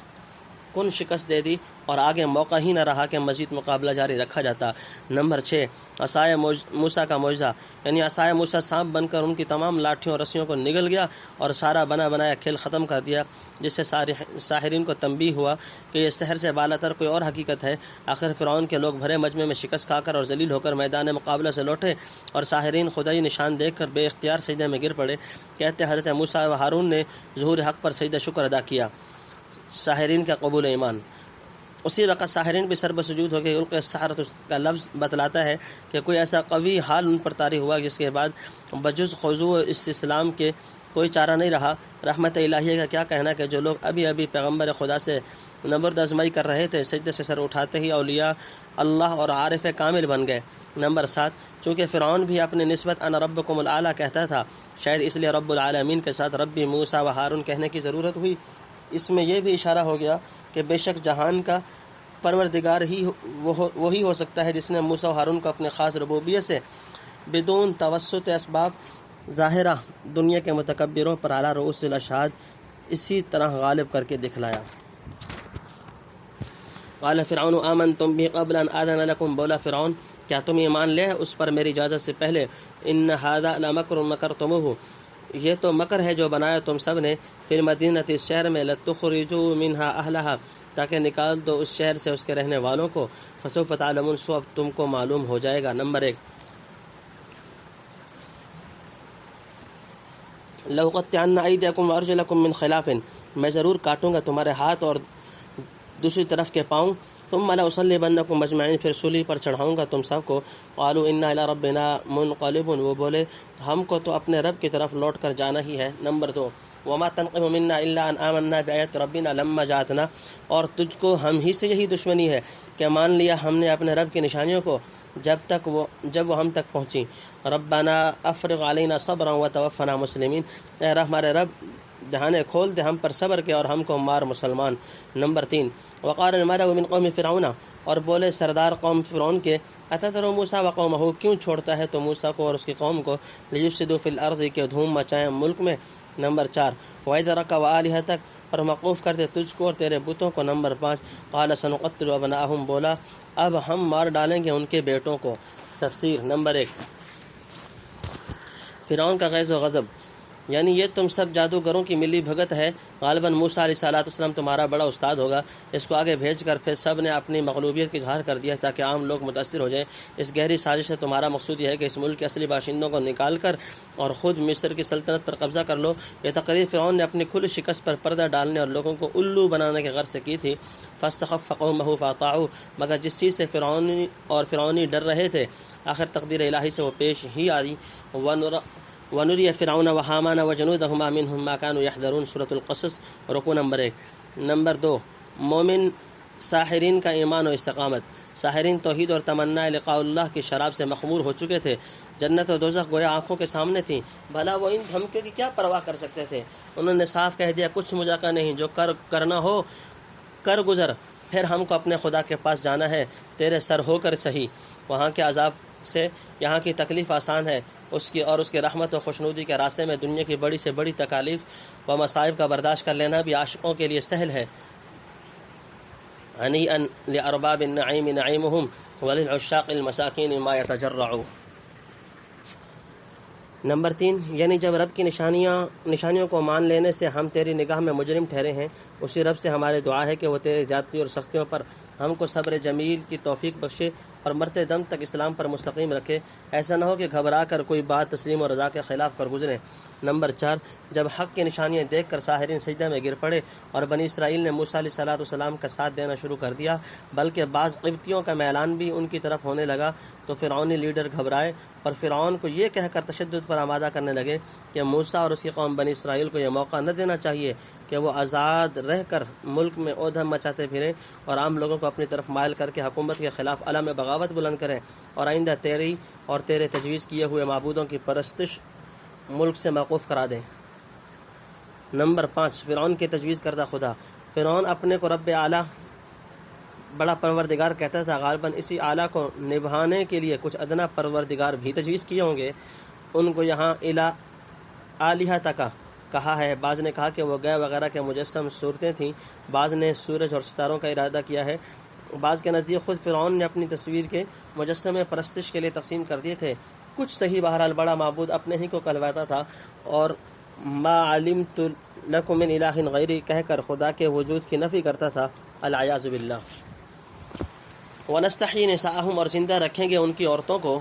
کن شکست دے دی اور آگے موقع ہی نہ رہا کہ مزید مقابلہ جاری رکھا جاتا۔ نمبر 6 عصائے موسیٰ کا معجزہ، یعنی عصائے موسیٰ سانپ بن کر ان کی تمام لاٹھیوں اور رسیوں کو نگل گیا اور سارا بنایا کھیل ختم کر دیا، جس سے ساحرین کو تنبیہ ہوا کہ یہ سحر سے بالاتر کوئی اور حقیقت ہے۔ آخر فرعون کے لوگ بھرے مجمع میں شکست کھا کر اور ذلیل ہو کر میدان مقابلہ سے لوٹے اور ساحرین خدائی نشان دیکھ کر بے اختیار سجدے میں گر پڑے۔ کہتے حضرت موسیٰ و ہارون نے ظہور حق پر سجدہ شکر ادا کیا۔ ساحرین کا قبول ایمان، اسی وقت ساحرین بھی سر بسجود ہو کے القی السحرۃ کا لفظ بتلاتا ہے کہ کوئی ایسا قوی حال ان پر طاری ہوا جس کے بعد بجز خضوع و استسلام کے کوئی چارہ نہیں رہا۔ رحمت الہیہ کا کیا کہنا کہ جو لوگ ابھی پیغمبر خدا سے نبرد آزمائی کر رہے تھے سجدے سے سر اٹھاتے ہی اولیاء اللہ اور عارف کامل بن گئے۔ نمبر 7 چونکہ فرعون بھی اپنے نسبت انا ربکم الاعلیٰ کہتا تھا، شاید اس لیے رب العالمین کے ساتھ ربی موسیٰ و ہارون کہنے کی ضرورت ہوئی۔ اس میں یہ بھی اشارہ ہو گیا کہ بے شک جہان کا پروردگار ہی وہی ہو سکتا ہے جس نے موسیٰ و ہارون کو اپنے خاص ربوبیت سے بدون توسط اسباب ظاہرہ دنیا کے متکبروں پر اعلیٰ رؤوس الاشہاد اسی طرح غالب کر کے دکھلایا۔ قال فرعون آمنتم به قبل ان آذن لكم، بولا فرعون کیا تم ایمان لے اس پر میری اجازت سے پہلے؟ ان هذا لمکر مکرتموہ، یہ تو مکر ہے جو بنایا تم سب نے، پھر مدینہ اس شہر میں لتخرجوا منها اہلها، تاکہ نکال دو اس شہر سے اس کے رہنے والوں کو، فسوف تعلمون، سو اب تم کو معلوم ہو جائے گا۔ نمبر 1 لأقطعن أيديكم وأرجلكم من خلاف، میں ضرور کاٹوں گا تمہارے ہاتھ اور دوسری طرف کے پاؤں، ثم لأصلبنكم أجمعين، پھر سولی پر چڑھاؤں گا تم سب کو۔ قالوا إنا إلى ربنا منقلبون، وہ بولے ہم کو تو اپنے رب کی طرف لوٹ کر جانا ہی ہے۔ نمبر 2 وما تنقم منا الا ان آمنا بآیات ربنا لما جاءتنا، اور تجھ کو ہم ہی سے یہی دشمنی ہے کہ مان لیا ہم نے اپنے رب کی نشانیوں کو جب وہ ہم تک پہنچی۔ ربنا افرغ علینا صبرا وتوفنا مسلمین، اے ہمارے رب دہانے کھول دے ہم پر صبر کے اور ہم کو مار مسلمان۔ نمبر 3 وقال الملأ من قوم فرعون، اور بولے سردار قوم فرعون کے، اتذر موسیٰ وقومہ، کیوں چھوڑتا ہے تو موسیٰ کو اور اس کی قوم کو، لیفسدوا فی الارض، کہ دھوم مچائیں ملک میں۔ نمبر 4 وَإِذْ وَآلِهَتَكَ، اور موقوف کر دے تجھ کو اور تیرے بتوں کو۔ نمبر 5 قال سنقتل ابناءهم، بولا اب ہم مار ڈالیں گے ان کے بیٹوں کو۔ تفسیر۔ نمبر 1 فرعون کا غیظ و غضب، یعنی یہ تم سب جادوگروں کی ملی بھگت ہے، غالباً موسیٰ علیہ السلام تمہارا بڑا استاد ہوگا۔ اس کو آگے بھیج کر پھر سب نے اپنی مغلوبیت کا اظہار کر دیا تاکہ عام لوگ متاثر ہو جائیں۔ اس گہری سازش سے تمہارا مقصود یہ ہے کہ اس ملک کے اصلی باشندوں کو نکال کر اور خود مصر کی سلطنت پر قبضہ کر لو۔ یہ تقریر فرعون نے اپنی کھلی شکست پر پردہ ڈالنے اور لوگوں کو الو بنانے کے غرض سے کی تھی۔ فاستخف قومہ فاطاعوہ، مگر جس چیز سے فرعونی ڈر رہے تھے آخر تقدیر الہی سے وہ پیش ہی آئی۔ وَنُرِيَ فِرْعَوْنَ وَحَامَانَ وَجُنُودَهُمَا مِنْهُمْ مَا كَانُوا يَحْذَرُونَ سورۃ القصص رکوع نمبر 1۔ نمبر 2، مومن ساحرین کا ایمان و استقامت۔ ساحرین توحید اور تمنا لقاء اللہ کی شراب سے مخمور ہو چکے تھے۔ جنت و دوزخ گویا آنکھوں کے سامنے تھیں، بھلا وہ ان دھمکیوں کی کیا پرواہ کر سکتے تھے؟ انہوں نے صاف کہہ دیا کچھ مذاکرہ نہیں، جو کرنا ہو کر گزر، پھر ہم کو اپنے خدا کے پاس جانا ہے، تیرے سر ہو کر صحیح۔ وہاں کے عذاب سے یہاں کی تکلیف آسان ہے، اس کی رحمت و خوشنودی کے راستے میں دنیا کی بڑی سے بڑی تکالیف و مصائب کا برداشت کر لینا بھی عاشقوں کے لیے سہل ہے۔ ہنیئا لارباب النعیم نعیمہم وللعشاق المساکین ما یتجرعون۔ نمبر 3، یعنی جب رب کی نشانیوں کو مان لینے سے ہم تیری نگاہ میں مجرم ٹھہرے ہیں، اسی رب سے ہماری دعا ہے کہ وہ تیری زیادتی اور سختیوں پر ہم کو صبر جمیل کی توفیق بخشے اور مرتے دم تک اسلام پر مستقیم رکھے۔ ایسا نہ ہو کہ گھبرا کر کوئی بات تسلیم و رضا کے خلاف کر گزرے۔ نمبر 4، جب حق کی نشانیاں دیکھ کر ساحرین سجدہ میں گر پڑے اور بنی اسرائیل نے موسیٰ علیہ السلام کا ساتھ دینا شروع کر دیا، بلکہ بعض قبطیوں کا میلان بھی ان کی طرف ہونے لگا، تو فرعونی لیڈر گھبرائے اور فرعون کو یہ کہہ کر تشدد پر آمادہ کرنے لگے کہ موسیٰ اور اس کی قوم بنی اسرائیل کو یہ موقع نہ دینا چاہیے کہ وہ آزاد رہ کر ملک میں اودھم مچاتے پھریں اور عام لوگوں کو اپنی طرف مائل کر کے حکومت کے خلاف علم بغاوت بلند کریں اور آئندہ تیری اور تیرے تجویز کیے ہوئے معبودوں کی پرستش ملک سے موقوف کرا دیں۔ نمبر 5، فرعون کے تجویز کردہ خدا۔ فرعون اپنے کو رب اعلیٰ بڑا پروردگار کہتا تھا، غالباً اسی اعلیٰ کو نبھانے کے لیے کچھ ادنا پروردگار بھی تجویز کیے ہوں گے۔ ان کو یہاں الہ تک کہا ہے، بعض نے کہا کہ وہ گئے وغیرہ کے مجسم صورتیں تھیں، بعض نے سورج اور ستاروں کا ارادہ کیا ہے، بعض کے نزدیک خود فرعون نے اپنی تصویر کے مجسمے پرستش کے لیے تقسیم کر دیے تھے۔ کچھ صحیح، بہرحال بڑا معبود اپنے ہی کو کہلواتا تھا اور ما علمت لکم من الہ غیری کہہ کر خدا کے وجود کی نفی کرتا تھا، العیاذ باللہ۔ ونستحیی نساءہم، اور زندہ رکھیں گے ان کی عورتوں کو،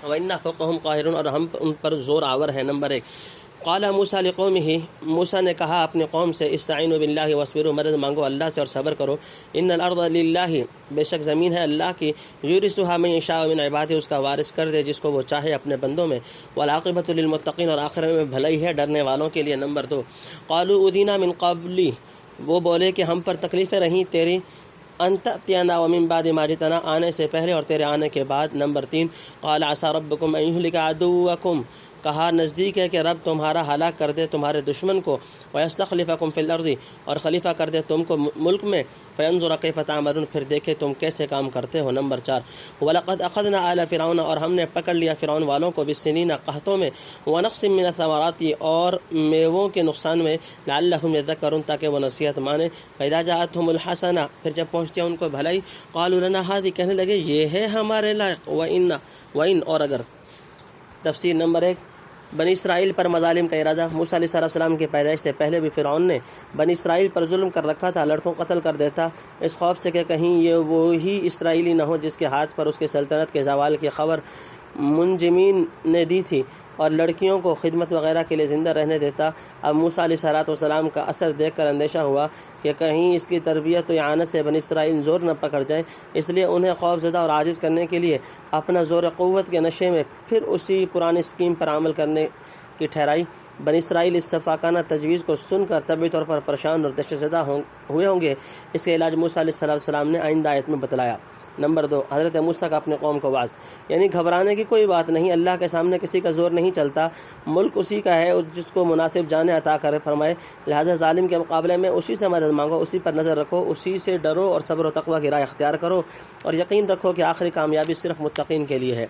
وَإِنَّا فَوْقَهُمْ قَاهِرُونَ، اور ہم ان پر زور آور ہیں۔ نمبر 1، قال موسیٰ لقومہ، موسیٰ نے کہا اپنی قوم سے، استعینوا باللہ واصبروا، مدد مانگو اللہ سے اور صبر کرو۔ ان الارض للہ، بے شک زمین ہے اللہ کی، یورثها من یشاء من عبادہ، اس کا وارث کر دے جس کو وہ چاہے اپنے بندوں میں، والعاقبۃ للمتقین، اور آخر میں بھلائی ہے ڈرنے والوں کے لیے۔ نمبر 2، قالوا اوذینا من قبل، وہ بولے کہ ہم پر تکلیفیں رہیں تیری، ان تأتینا ومن بعد ما جئتنا، آنے سے پہلے اور تیرے آنے کے بعد۔ نمبر 3، قال عسى ربکم ان یہلک عدوکم، کہا نزدیک ہے کہ رب تمہارا ہلاک کر دے تمہارے دشمن کو، وَيَسْتَخْلِفَكُمْ فِي الْأَرْضِ، اور خلیفہ کر دے تم کو ملک میں، فَيَنْظُرَ كَيْفَ تَعْمَلُونَ، پھر دیکھے تم کیسے کام کرتے ہو۔ نمبر 4، وَلَقَدْ أَخَذْنَا آلَ فِرْعَوْنَ، اور ہم نے پکڑ لیا فرعون والوں کو، بِالسِّنِينَ، قحطوں میں، وَنَقْصٍ مِّنَ الثَّمَرَاتِ، اور میووں کے نقصان میں، لَعَلَّهُمْ يَذَّكَّرُونَ، تاکہ وہ نصیحت مانے۔ فَإِذَا جَاءَتْهُمُ الْحَسَنَةُ، پھر جب پہنچتی ہے ان کو بھلائی، قَالُوا لَنَا هَٰذِهِ، کہنے لگے یہ ہے ہمارے لائق، وَإِن، اور اگر۔ تفسیر۔ نمبر 1، بنی اسرائیل پر مظالم کا ارادہ۔ موسیٰ علیہ السلام کی پیدائش سے پہلے بھی فرعون نے بنی اسرائیل پر ظلم کر رکھا تھا، لڑکوں قتل کر دیتا، اس خوف سے کہ کہیں یہ وہی اسرائیلی نہ ہو جس کے ہاتھ پر اس کی سلطنت کے زوال کی خبر منجمین نے دی تھی اور لڑکیوں کو خدمت وغیرہ کے لیے زندہ رہنے دیتا۔ اب موسیٰ علیہ السلام کا اثر دیکھ کر اندیشہ ہوا کہ کہیں اس کی تربیت و اعانت سے بنی اسرائیل زور نہ پکڑ جائے، اس لیے انہیں خوف زدہ اور عاجز کرنے کے لیے اپنا زور قوت کے نشے میں پھر اسی پرانی اسکیم پر عمل کرنے کی ٹھہرائی۔ بنی اسرائیل اس صفاقانہ تجویز کو سن کر طبعی طور پر پریشان اور دہشت زدہ ہوئے ہوں گے۔ اس کا علاج موسیٰ علیہ السلام نے آئندہ آیت میں بتلایا۔ نمبر 2، حضرت موسیٰ کا اپنے قوم کو واعظ، یعنی گھبرانے کی کوئی بات نہیں، اللہ کے سامنے کسی کا زور نہیں چلتا، ملک اسی کا ہے جس کو مناسب جانیں عطا کرے فرمائے، لہذا ظالم کے مقابلے میں اسی سے مدد مانگو، اسی پر نظر رکھو، اسی سے ڈرو اور صبر و تقوی کی راہ اختیار کرو اور یقین رکھو کہ آخری کامیابی صرف متقین کے لیے ہے۔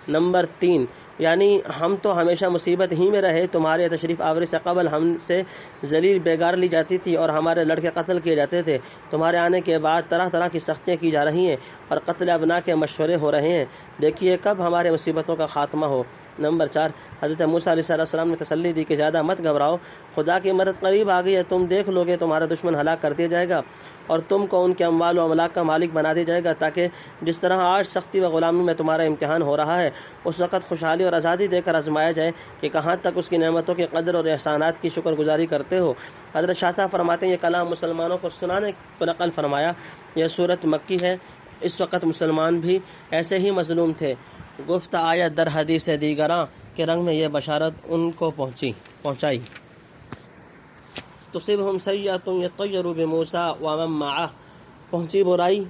نمبر 3، یعنی ہم تو ہمیشہ مصیبت ہی میں رہے، تمہارے تشریف آوری سے قبل ہم سے ذلیل بیگار لی جاتی تھی اور ہمارے لڑکے قتل کیے جاتے تھے، تمہارے آنے کے بعد طرح طرح کی سختیاں کی جا رہی ہیں اور قتل ابناء کے مشورے ہو رہے ہیں، دیکھیے کب ہمارے مصیبتوں کا خاتمہ ہو۔ نمبر 4 حضرت موسیٰ علیہ السلام نے تسلی دی کہ زیادہ مت گھبراؤ، خدا کی مدد قریب آ گئی ہے، تم دیکھ لو گے تمہارا دشمن ہلاک کر دیا جائے گا اور تم کو ان کے اموال و املاک کا مالک بنا دیا جائے گا، تاکہ جس طرح آج سختی و غلامی میں تمہارا امتحان ہو رہا ہے اس وقت خوشحالی اور آزادی دے کر آزمایا جائے کہ کہاں تک اس کی نعمتوں کی قدر اور احسانات کی شکر گزاری کرتے ہو۔ حضرت شاہ صاحب فرماتے ہیں یہ کلام مسلمانوں کو سنانے کو نقل فرمایا، یہ صورت مکی ہے، اس وقت مسلمان بھی ایسے ہی مظلوم تھے۔ گفت آیت در حدیث دیگراں کے رنگ میں یہ بشارت ان کو پہنچائی۔ تصبہم سیئۃ یطیروا بموسیٰ ومن معہ، پہنچی برائی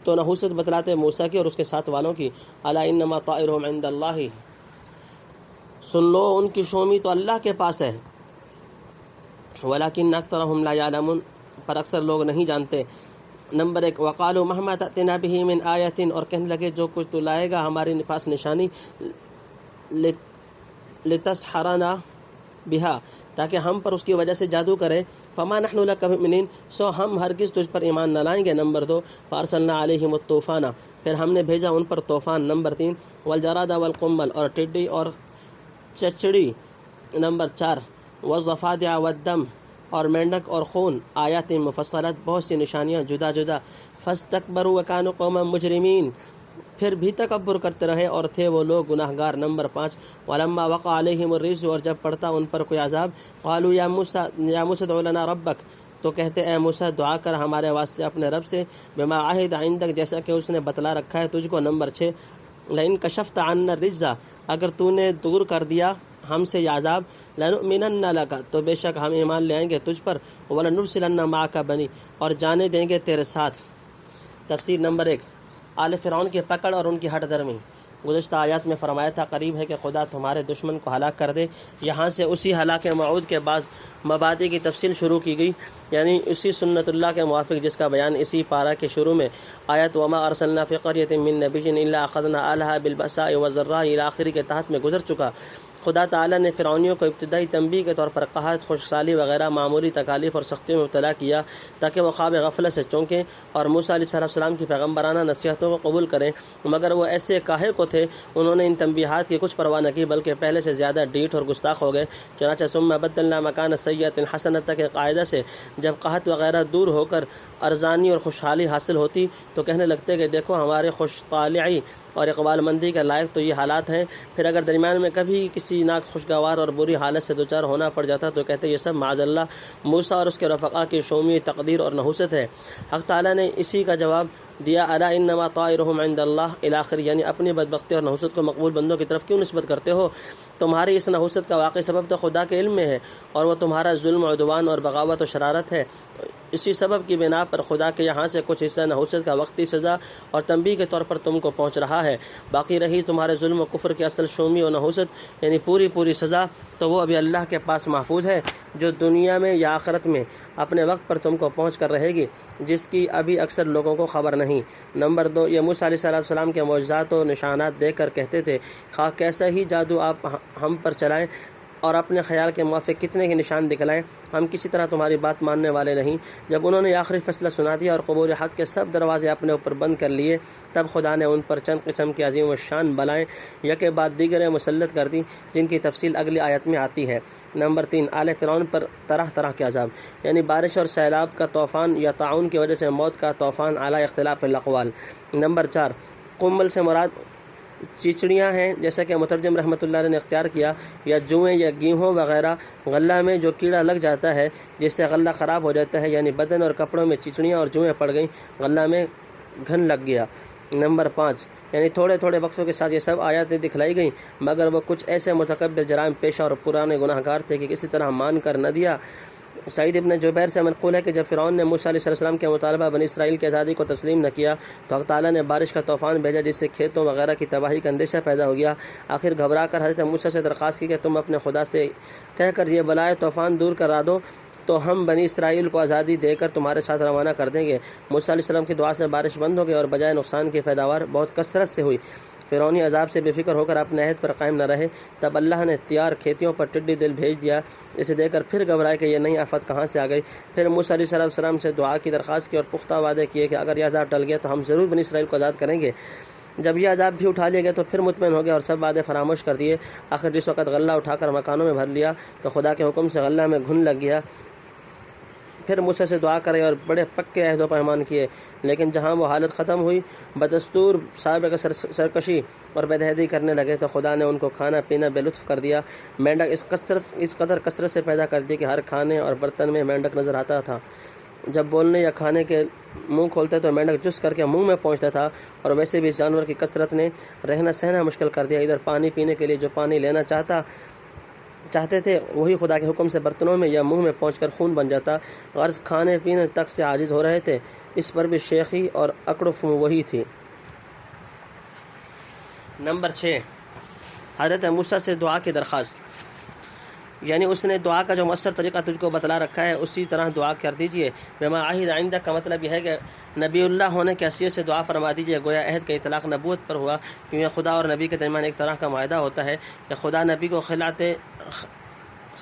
تو نحوست بتلاتے موسیٰ کی اور اس کے ساتھ والوں کی، الا انما طائرہم عند اللہ، سن لو ان کی شومی تو اللہ کے پاس ہے، ولکن اکثرہم لا یعلمون، پر اکثر لوگ نہیں جانتے۔ نمبر 1 وقالوا مہما تأتنا بہ من آیۃ، اور کہنے لگے جو کچھ تو لائے گا ہمارے پاس نشانی، لتسحرنا بہا، تاکہ ہم پر اس کی وجہ سے جادو کرے، فما نحن لک بمؤمنین، سو ہم ہرگز تجھ پر ایمان نہ لائیں گے۔ نمبر 2 فارسلنا علیہم الطوفان، پھر ہم نے بھیجا ان پر طوفان۔ نمبر 3 والجراد والقمل، اور ٹڈی اور چچڑی۔ نمبر 4 والضفادع والدم، اور مینڈک اور خون، آیات مفصلات، بہت سی نشانیاں جدا جدا۔ فاستکبروا وکانوا قوما مجرمین، پھر بھی تکبر کرتے رہے اور تھے وہ لوگ گناہ گار۔ نمبر 5 ولما وقع علیہم الرجز، اور جب پڑتا ان پر کوئی عذاب، قالوا یا موسیٰ ادع لنا ربک، تو کہتے اے موسیٰ دعا کر ہمارے واسطے اپنے رب سے، بما عہد عندک، جیسا کہ اس نے بتلا رکھا ہے تجھ کو۔ نمبر 6 لئن کشفت عنا الرجز، اگر تو نے دور کر دیا ہم سے یہ عذاب، لنؤمنن لک، تو بے شک ہم ایمان لے آئیں گے تجھ پر، ولنرسلن معک بنی، اور جانے دیں گے تیرے ساتھ۔ تفسیر نمبر 1 آل فرعون کی پکڑ اور ان کی ہٹ درمی۔ گزشتہ آیات میں فرمایا تھا قریب ہے کہ خدا تمہارے دشمن کو ہلاک کر دے، یہاں سے اسی ہلاک موعود کے بعض مبادئ کی تفصیل شروع کی گئی، یعنی اسی سنت اللہ کے موافق جس کا بیان اسی پارہ کے شروع میں آیت وما ارسلنا فی قریۃ من نبی الا اخذنا اہلها بالبأساء والضراء الی آخری کے تحت میں گزر چکا۔ خدا تعالیٰ نے فرعونیوں کو ابتدائی تنبیہ کے طور پر قحط، خشکسالی وغیرہ معمولی تکالیف اور سختیوں میں مبتلا کیا تاکہ وہ خواب غفلت سے چونکیں اور موسیٰ علیہ السلام کی پیغمبرانہ نصیحتوں کو قبول کریں، مگر وہ ایسے کاہے کو تھے، انہوں نے ان تنبیہات کی کچھ پرواہ نہ کی بلکہ پہلے سے زیادہ ڈیٹھ اور گستاخ ہو گئے۔ چنانچہ ثم بدلنا مکان السیئۃ الحسنۃ کے قاعدہ سے جب قحط وغیرہ دور ہو کر ارزانی اور خوشحالی حاصل ہوتی تو کہنے لگتے کہ دیکھو ہمارے خوش طالعی اور اقبال مندی کے لائق تو یہ حالات ہیں، پھر اگر درمیان میں کبھی کسی ناخوشگوار اور بری حالت سے دوچار ہونا پڑ جاتا تو کہتے یہ سب معاذ اللہ موسیٰ اور اس کے رفقا کی شومی تقدیر اور نحوست ہے۔ حق تعالیٰ نے اسی کا جواب دیا، الا انما طائرہم عند اللہ الی آخر، یعنی اپنی بدبختی اور نحوست کو مقبول بندوں کی طرف کیوں نسبت کرتے ہو؟ تمہاری اس نحوست کا واقعی سبب تو خدا کے علم میں ہے، اور وہ تمہارا ظلم، عدوان اور بغاوت و شرارت ہے۔ اسی سبب کی بنا پر خدا کے یہاں سے کچھ حصہ نحوست کا وقتی سزا اور تنبیہ کے طور پر تم کو پہنچ رہا ہے، باقی رہی تمہارے ظلم و کفر کی اصل شومی و نحوست یعنی پوری سزا، تو وہ ابھی اللہ کے پاس محفوظ ہے، جو دنیا میں یا آخرت میں اپنے وقت پر تم کو پہنچ کر رہے گی، جس کی ابھی اکثر لوگوں کو خبر نہیں۔ نمبر 2 یہ موسیٰ علیہ السلام کے معجزات و نشانات دیکھ کر کہتے تھے خواہ کیسا ہی جادو آپ ہم پر چلائیں اور اپنے خیال کے موافق کتنے ہی نشان دکھلائیں، ہم کسی طرح تمہاری بات ماننے والے نہیں۔ جب انہوں نے آخری فیصلہ سنا دیا اور قبول حق کے سب دروازے اپنے اوپر بند کر لیے، تب خدا نے ان پر چند قسم کی عظیم و شان بلائیں یکے بعد دیگر مسلط کر دی، جن کی تفصیل اگلی آیت میں آتی ہے۔ نمبر 3 آل فرعون پر طرح طرح کے عذاب، یعنی بارش اور سیلاب کا طوفان یا طاعون کی وجہ سے موت کا طوفان اعلی اختلاف الاقوال۔ نمبر 4 قمل سے مراد چچڑیاں ہیں، جیسا کہ مترجم رحمۃ اللہ علیہ نے اختیار کیا، یا جوئیں یا گیہوں وغیرہ، غلہ میں جو کیڑا لگ جاتا ہے جس سے غلہ خراب ہو جاتا ہے، یعنی بدن اور کپڑوں میں چچڑیاں اور جوئیں پڑ گئیں، غلہ میں گھن لگ گیا۔ نمبر 5 یعنی تھوڑے تھوڑے وقفوں کے ساتھ یہ سب آیاتیں دکھلائی گئیں، مگر وہ کچھ ایسے متکبر جرائم پیشہ اور پرانے گناہ گار تھے کہ کسی طرح مان کر نہ دیا۔ سعید ابن جبیر سے منقول ہے کہ جب فرعون نے موسیٰ علیہ السلام کے مطالبہ بنی اسرائیل کی آزادی کو تسلیم نہ کیا تو حق تعالیٰ نے بارش کا طوفان بھیجا، جس سے کھیتوں وغیرہ کی تباہی کا اندیشہ پیدا ہو گیا۔ آخر گھبرا کر حضرت موسیٰ سے درخواست کی کہ تم اپنے خدا سے کہہ کر یہ بلائے طوفان دور کرا دو تو ہم بنی اسرائیل کو آزادی دے کر تمہارے ساتھ روانہ کر دیں گے۔ موسیٰ علیہ السلام کی دعا سے بارش بند ہو گئی اور بجائے نقصان کی پیداوار بہت کثرت سے ہوئی۔ فرعونی عذاب سے بے فکر ہو کر اپنے عہد پر قائم نہ رہے، تب اللہ نے تیار کھیتیوں پر ٹڈی دل بھیج دیا، اسے دے کر پھر گھبرائے کہ یہ نئی آفت کہاں سے آ گئی۔ پھر موسیٰ علیہ السلام سے دعا کی درخواست کی اور پختہ وعدے کیے کہ اگر یہ عذاب ٹل گیا تو ہم ضرور بنی اسرائیل کو آزاد کریں گے۔ جب یہ عذاب بھی اٹھا لیا گیا تو پھر مطمئن ہو گیا اور سب وعدے فراموش کر دیے۔ آخر جس وقت غلہ اٹھا کر مکانوں میں بھر لیا تو خدا کے حکم سے غلہ میں گھن لگ گیا۔ پھر موسیٰ سے دعا کرے اور بڑے پکے عہد و پیمان کیے، لیکن جہاں وہ حالت ختم ہوئی، بدستور سابق سرکشی اور بدہدی کرنے لگے تو خدا نے ان کو کھانا پینا بے لطف کر دیا۔ مینڈک اس قدر کثرت سے پیدا کر دی کہ ہر کھانے اور برتن میں مینڈک نظر آتا تھا۔ جب بولنے یا کھانے کے منہ کھولتے تو مینڈک جس کر کے منہ میں پہنچتا تھا، اور ویسے بھی اس جانور کی کثرت نے رہنا سہنا مشکل کر دیا۔ ادھر پانی پینے کے لیے جو پانی لینا چاہتے تھے وہی خدا کے حکم سے برتنوں میں یا منہ میں پہنچ کر خون بن جاتا۔ غرض کھانے پینے تک سے عاجز ہو رہے تھے۔ اس پر بھی شیخی اور اکڑ فو وہی تھی۔ نمبر 6، حضرت موسیٰ سے دعا کی درخواست، یعنی اس نے دعا کا جو مؤثر طریقہ تجھ کو بتلا رکھا ہے اسی طرح دعا کر دیجئے۔ بما عہد عندک کا مطلب یہ ہے کہ نبی اللہ ہونے کی حیثیت سے دعا فرما دیجئے۔ گویا عہد کا اطلاق نبوت پر ہوا، کیونکہ خدا اور نبی کے درمیان ایک طرح کا معاہدہ ہوتا ہے کہ خدا نبی کو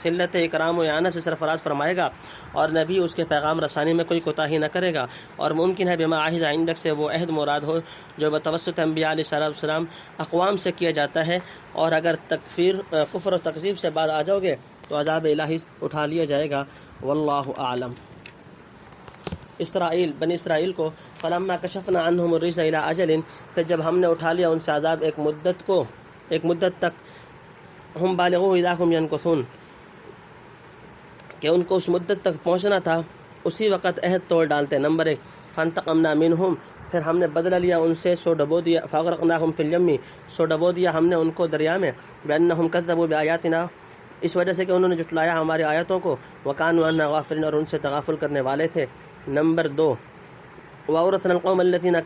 خلت اکرام و اعانت سے سرفراز فرمائے گا اور نبی اس کے پیغام رسانی میں کوئی کوتاہی نہ کرے گا، اور ممکن ہے بما عہد عندک سے وہ عہد مراد ہو جو بتوسط انبیاء علیہ السلام اقوام سے کیا جاتا ہے، اور اگر کفر و تکذیب سے بعد آ جاؤ گے تو عذاب الہی اٹھا لیا جائے گا۔ واللہ اعلم۔ بنی اسرائیل کو فلما کشفنا عنہم الرجز الی اجل، پھر جب ہم نے اٹھا لیا ان سے عذاب ایک مدت تک، ہم بالغوہ اذا ہم ینکثون، کہ ان کو اس مدت تک پہنچنا تھا، اسی وقت عہد توڑ ڈالتے۔ نمبر 1، فانتقمنا منہم، پھر ہم نے بدلہ لیا ان سے، سو ڈبو دیا، فاغرقناہم فی الیم، سو ڈبو دیا ہم نے ان کو دریا میں، بانہم کذبوا بآیاتنا، اس وجہ سے کہ انہوں نے جھٹلایا ہماری آیتوں کو، وکانوا عنہا غافلین، اور ان سے تغافل کرنے والے تھے۔ نمبر 2، وَأَوْرَثْنَا الْقَوْمَ الَّذِينَ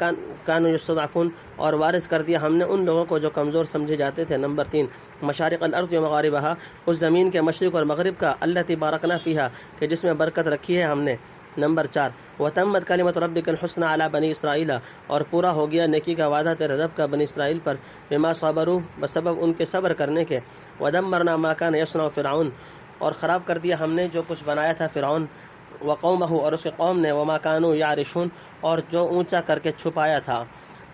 كَانُوا يُسْتَضْعَفُونَ، اور وارث کر دیا ہم نے ان لوگوں کو جو کمزور سمجھے جاتے تھے۔ نمبر 3، مشارق الارض و مغاربہا، اس زمین کے مشرق اور مغرب کا، التی بارکنا فیہا، کہ جس میں برکت رکھی ہے ہم نے۔ نمبر 4، وَتَمَّتْ كَلِمَةُ رَبِّكَ الْحُسْنَى عَلَى بَنِي إِسْرَائِيلَ، اور پورا ہو گیا نیکی کا وعدہ تیرے رب کا بنی اسرائیل پر، بما صبروا، بسبب ان کے صبر کرنے کے، وَدَمَّرْنَا مَا كَانَ يَصْنَعُ فِرْعَوْنُ، اور خراب کر دیا ہم نے جو کچھ بنایا تھا فرعون، وقومہ، اور اس کے قوم نے، وما كانوا يعرشون، اور جو اونچا کر کے چھپایا تھا۔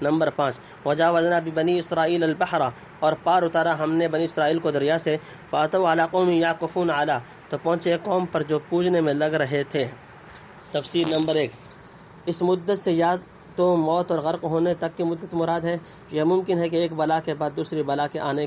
نمبر 5، وجاوزنا ببنی اسرائیل البحر، اور پار اتارا ہم نے بنی اسرائیل کو دریا سے، فاتوا علی قوم یعکفون علی، تو پہنچے ایک قوم پر جو پوجنے میں لگ رہے تھے۔ تفسیر نمبر 1، اس مدت سے یا تو موت اور غرق ہونے تک کی مدت مراد ہے، یا ممکن ہے کہ ایک بلا کے بعد دوسری بلا کے آنے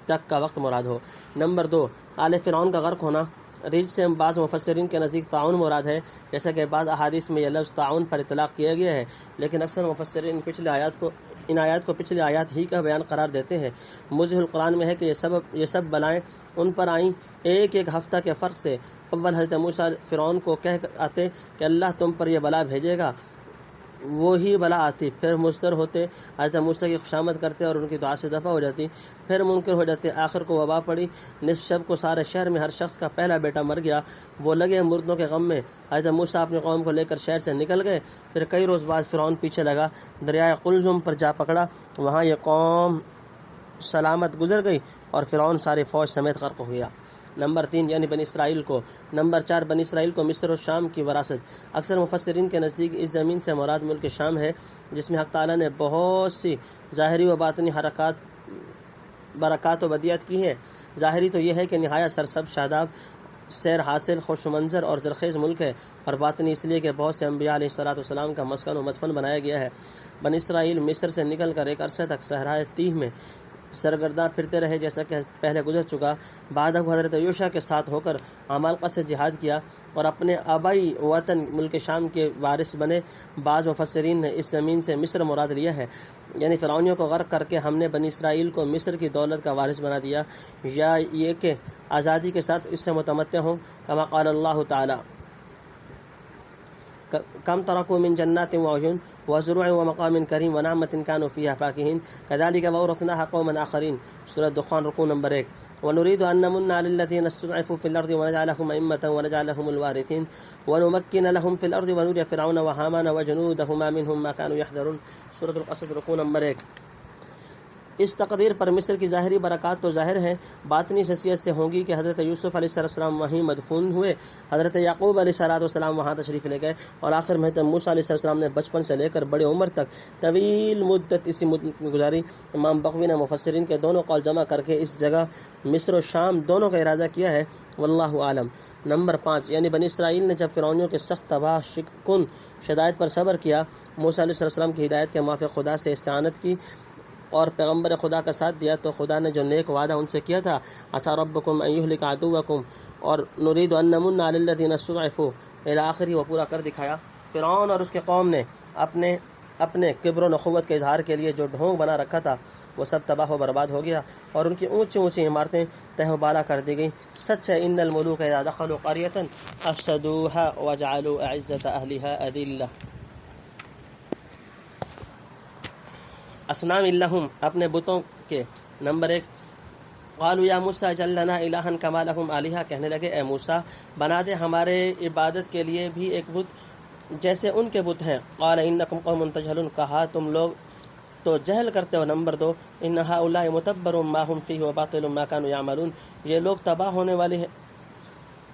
تک کا وقت مراد ہو۔ نمبر 2، آل فرعون کا غرق ہونا، رجز سے بعض مفسرین کے نزدیک طاعون مراد ہے، جیسا کہ بعض احادیث میں یہ لفظ طاعون پر اطلاق کیا گیا ہے، لیکن اکثر مفسرین ان آیات کو پچھلی آیات ہی کا بیان قرار دیتے ہیں۔ موضح القرآن میں ہے کہ یہ سب بلائیں ان پر آئیں ایک ہفتہ کے فرق سے۔ اول حضرت موسیٰ فرعون کو کہہ آتے کہ اللہ تم پر یہ بلا بھیجے گا، وہی بلا آتی، پھر مضطر ہوتے، حضرت موسیٰ کی خوشامد کرتے اور ان کی دعا سے دفع ہو جاتی، پھر منکر ہو جاتے، آخر کو وبا پڑی، نصف شب کو سارے شہر میں ہر شخص کا پہلا بیٹا مر گیا، وہ لگے مردوں کے غم میں۔ حضرت موسیٰ اپنی قوم کو لے کر شہر سے نکل گئے، پھر کئی روز بعد فرعون پیچھے لگا، دریائے قلزم پر جا پکڑا، وہاں یہ قوم سلامت گزر گئی اور فرعون ساری فوج سمیت غرق ہو گیا۔ نمبر 3، یعنی بنی اسرائیل کو۔ نمبر 4، بنی اسرائیل کو مصر و شام کی وراثت۔ اکثر مفسرین کے نزدیک اس زمین سے مراد ملک شام ہے، جس میں حق تعالیٰ نے بہت سی ظاہری و باطنی برکات و بدیات کی ہیں۔ ظاہری تو یہ ہے کہ نہایت سرسبز، شاداب، سیر حاصل، خوش منظر اور زرخیز ملک ہے، اور باطنی اس لیے کہ بہت سے انبیاء علیہ السلام کا مسکن و مدفن بنایا گیا ہے۔ بنی اسرائیل مصر سے نکل کر ایک عرصے تک صحرائے تیہ میں سرگرداں پھرتے رہے، جیسا کہ پہلے گزر چکا۔ بعد حضرت یوشع کے ساتھ ہو کر عمالقہ سے جہاد کیا اور اپنے آبائی وطن ملک شام کے وارث بنے۔ بعض مفسرین نے اس زمین سے مصر مراد لیا ہے، یعنی فرعونیوں کو غرق کر کے ہم نے بنی اسرائیل کو مصر کی دولت کا وارث بنا دیا، یا یہ کہ آزادی کے ساتھ اس سے متمتع ہوں، کما قال اللہ تعالی کم ترکوا من جنات وعیون وزروع ومقام کریم ونعمت كانوا فيها فاكهين كذلك وأورثناها قوما آخرين، سورۃ دخان رکوع نمبر 1۔ ونريد أن نمن على الذين استضعفوا في الأرض ونجعلهم أئمة ونجعلهم الوارثين ونمكن لهم في الأرض ونري فرعون وهامان وجنودهما منهم ما كانوا يحذرون، سورۃ القصص رکوع نمبر 1۔ اس تقدیر پر مصر کی ظاہری برکات تو ظاہر ہیں، باطنی حیثیت سے ہوں گی کہ حضرت یوسف علیہ السلام وہیں مدفون ہوئے، حضرت یعقوب علیہ السلام وہاں تشریف لے گئے، اور آخر میں حضرت موسیٰ علیہ السلام نے بچپن سے لے کر بڑے عمر تک طویل مدت اسی مدت میں گزاری۔ امام بغوی نے مفسرین کے دونوں قول جمع کر کے اس جگہ مصر و شام دونوں کا ارادہ کیا ہے، واللہ عالم۔ نمبر 5، یعنی بنی اسرائیل نے جب فرعونیوں کے سخت تباہ کن شدائد پر صبر کیا، موسیٰ علیہ السلام کی ہدایت کے موافق خدا سے استعانت کی اور پیغمبر خدا کا ساتھ دیا، تو خدا نے جو نیک وعدہ ان سے کیا تھا، عسیٰ ربکم ان یہلک عدوکم اور نرید ان نمن علی الذین استضعفوا الی آخری، وہ پورا کر دکھایا۔ فرعون اور اس کے قوم نے اپنے کبر و نخوت کے اظہار کے لیے جو ڈھونگ بنا رکھا تھا وہ سب تباہ و برباد ہو گیا، اور ان کی اونچی اونچی عمارتیں تہ و بالا کر دی گئیں۔ سچ ہے، ان الملوک اذا دخلوا قریۃ افسدوها وجعلوا اعزۃ اہلها اذلہ۔ اصنام لہم، اپنے بتوں کے۔ نمبر 1، قالوا یا موسیٰ اجعل لنا الہا کما لہم آلہہ، کہنے لگے اے موسیٰ بنا دے ہمارے عبادت کے لیے بھی ایک بت جیسے ان کے بت ہیں۔ قال انکم قوم تجہلون، کہا تم لوگ تو جہل کرتے ہو۔ نمبر 2، ان ہؤلاء متبر ما هم فیہ وباطل ما كانوا یعملون، یہ لوگ تباہ ہونے والی ہے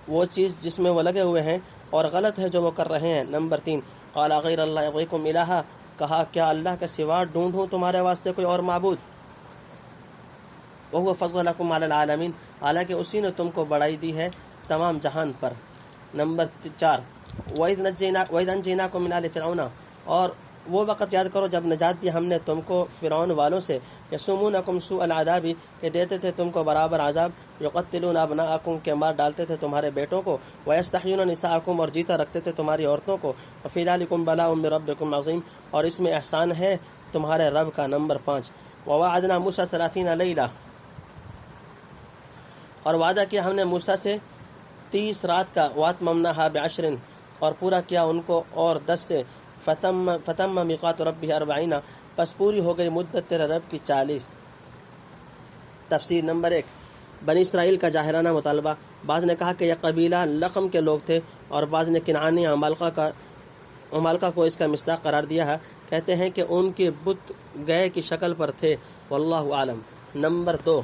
وہ چیز جس میں وہ لگے ہوئے ہیں، اور غلط ہے جو وہ کر رہے ہیں۔ نمبر 3، قال غیر اللہ یبغیکم الہا، کہا کیا اللہ کے سوا ڈھونڈوں تمہارے واسطے کوئی اور معبود؟ وَهُوَ فَضَّلَكُمْ عَلَى الْعَالَمِينَ، حالانکہ اسی نے تم کو بڑائی دی ہے تمام جہان پر۔ نمبر 4، وَإِذْ أَنْجَيْنَاكُمْ مِنْ آلِ فِرْعَوْنَ، اور وہ وقت یاد کرو جب نجات دی ہم نے تم کو فرعون والوں سے، یسومونکم سوء العذاب، کہ دیتے تھے تم کو برابر عذاب، یقتلون ابناءکم، کہ مار ڈالتے تھے تمہارے بیٹوں کو، ویستحیون نساءکم، اور جیتا رکھتے تھے تمہاری عورتوں کو، وفی ذلکم بلاء من ربکم عظیم، اور اس میں احسان ہے تمہارے رب کا۔ نمبر 5، وواعدنا موسیٰ 30 لیلہ، اور وعدہ کیا ہم نے موسیٰ سے 30 رات کا، واتممناھا بعشر، اور پورا کیا ان کو اور 10 سے، فتم میقات ربہ 40، پس پوری ہو گئی مدت تیرے رب کی 40۔ تفسیر۔ نمبر 1، بنی اسرائیل کا جاہلانہ مطالبہ۔ بعض نے کہا کہ یہ قبیلہ لقم کے لوگ تھے، اور بعض نے کنعانی عمالقہ کو اس کا مصداق قرار دیا ہے، کہتے ہیں کہ ان کے بت گئے کی شکل پر تھے، واللہ عالم۔ نمبر 2،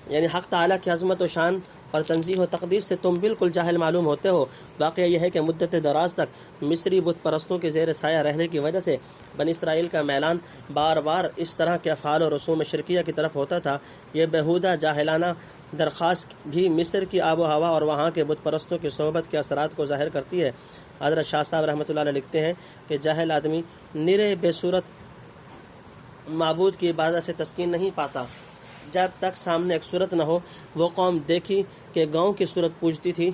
یعنی حق تعالیٰ کی عظمت و شان اور تنزیہ و تقدیر سے تم بالکل جاہل معلوم ہوتے ہو۔ واقعہ یہ ہے کہ مدت دراز تک مصری بت پرستوں کے زیر سایہ رہنے کی وجہ سے بنی اسرائیل کا میلان بار بار اس طرح کے افعال و رسوم شرکیہ کی طرف ہوتا تھا۔ یہ بیہودہ جاہلانہ درخواست بھی مصر کی آب و ہوا اور وہاں کے بت پرستوں کی صحبت کے اثرات کو ظاہر کرتی ہے۔ حضرت شاہ صاحب رحمۃ اللہ علیہ لکھتے ہیں کہ جاہل آدمی نرے بے صورت معبود کی عبادت سے تسکین نہیں پاتا جب تک سامنے ایک صورت نہ ہو۔ وہ قوم دیکھی کہ گاؤں کی صورت پوجتی تھی،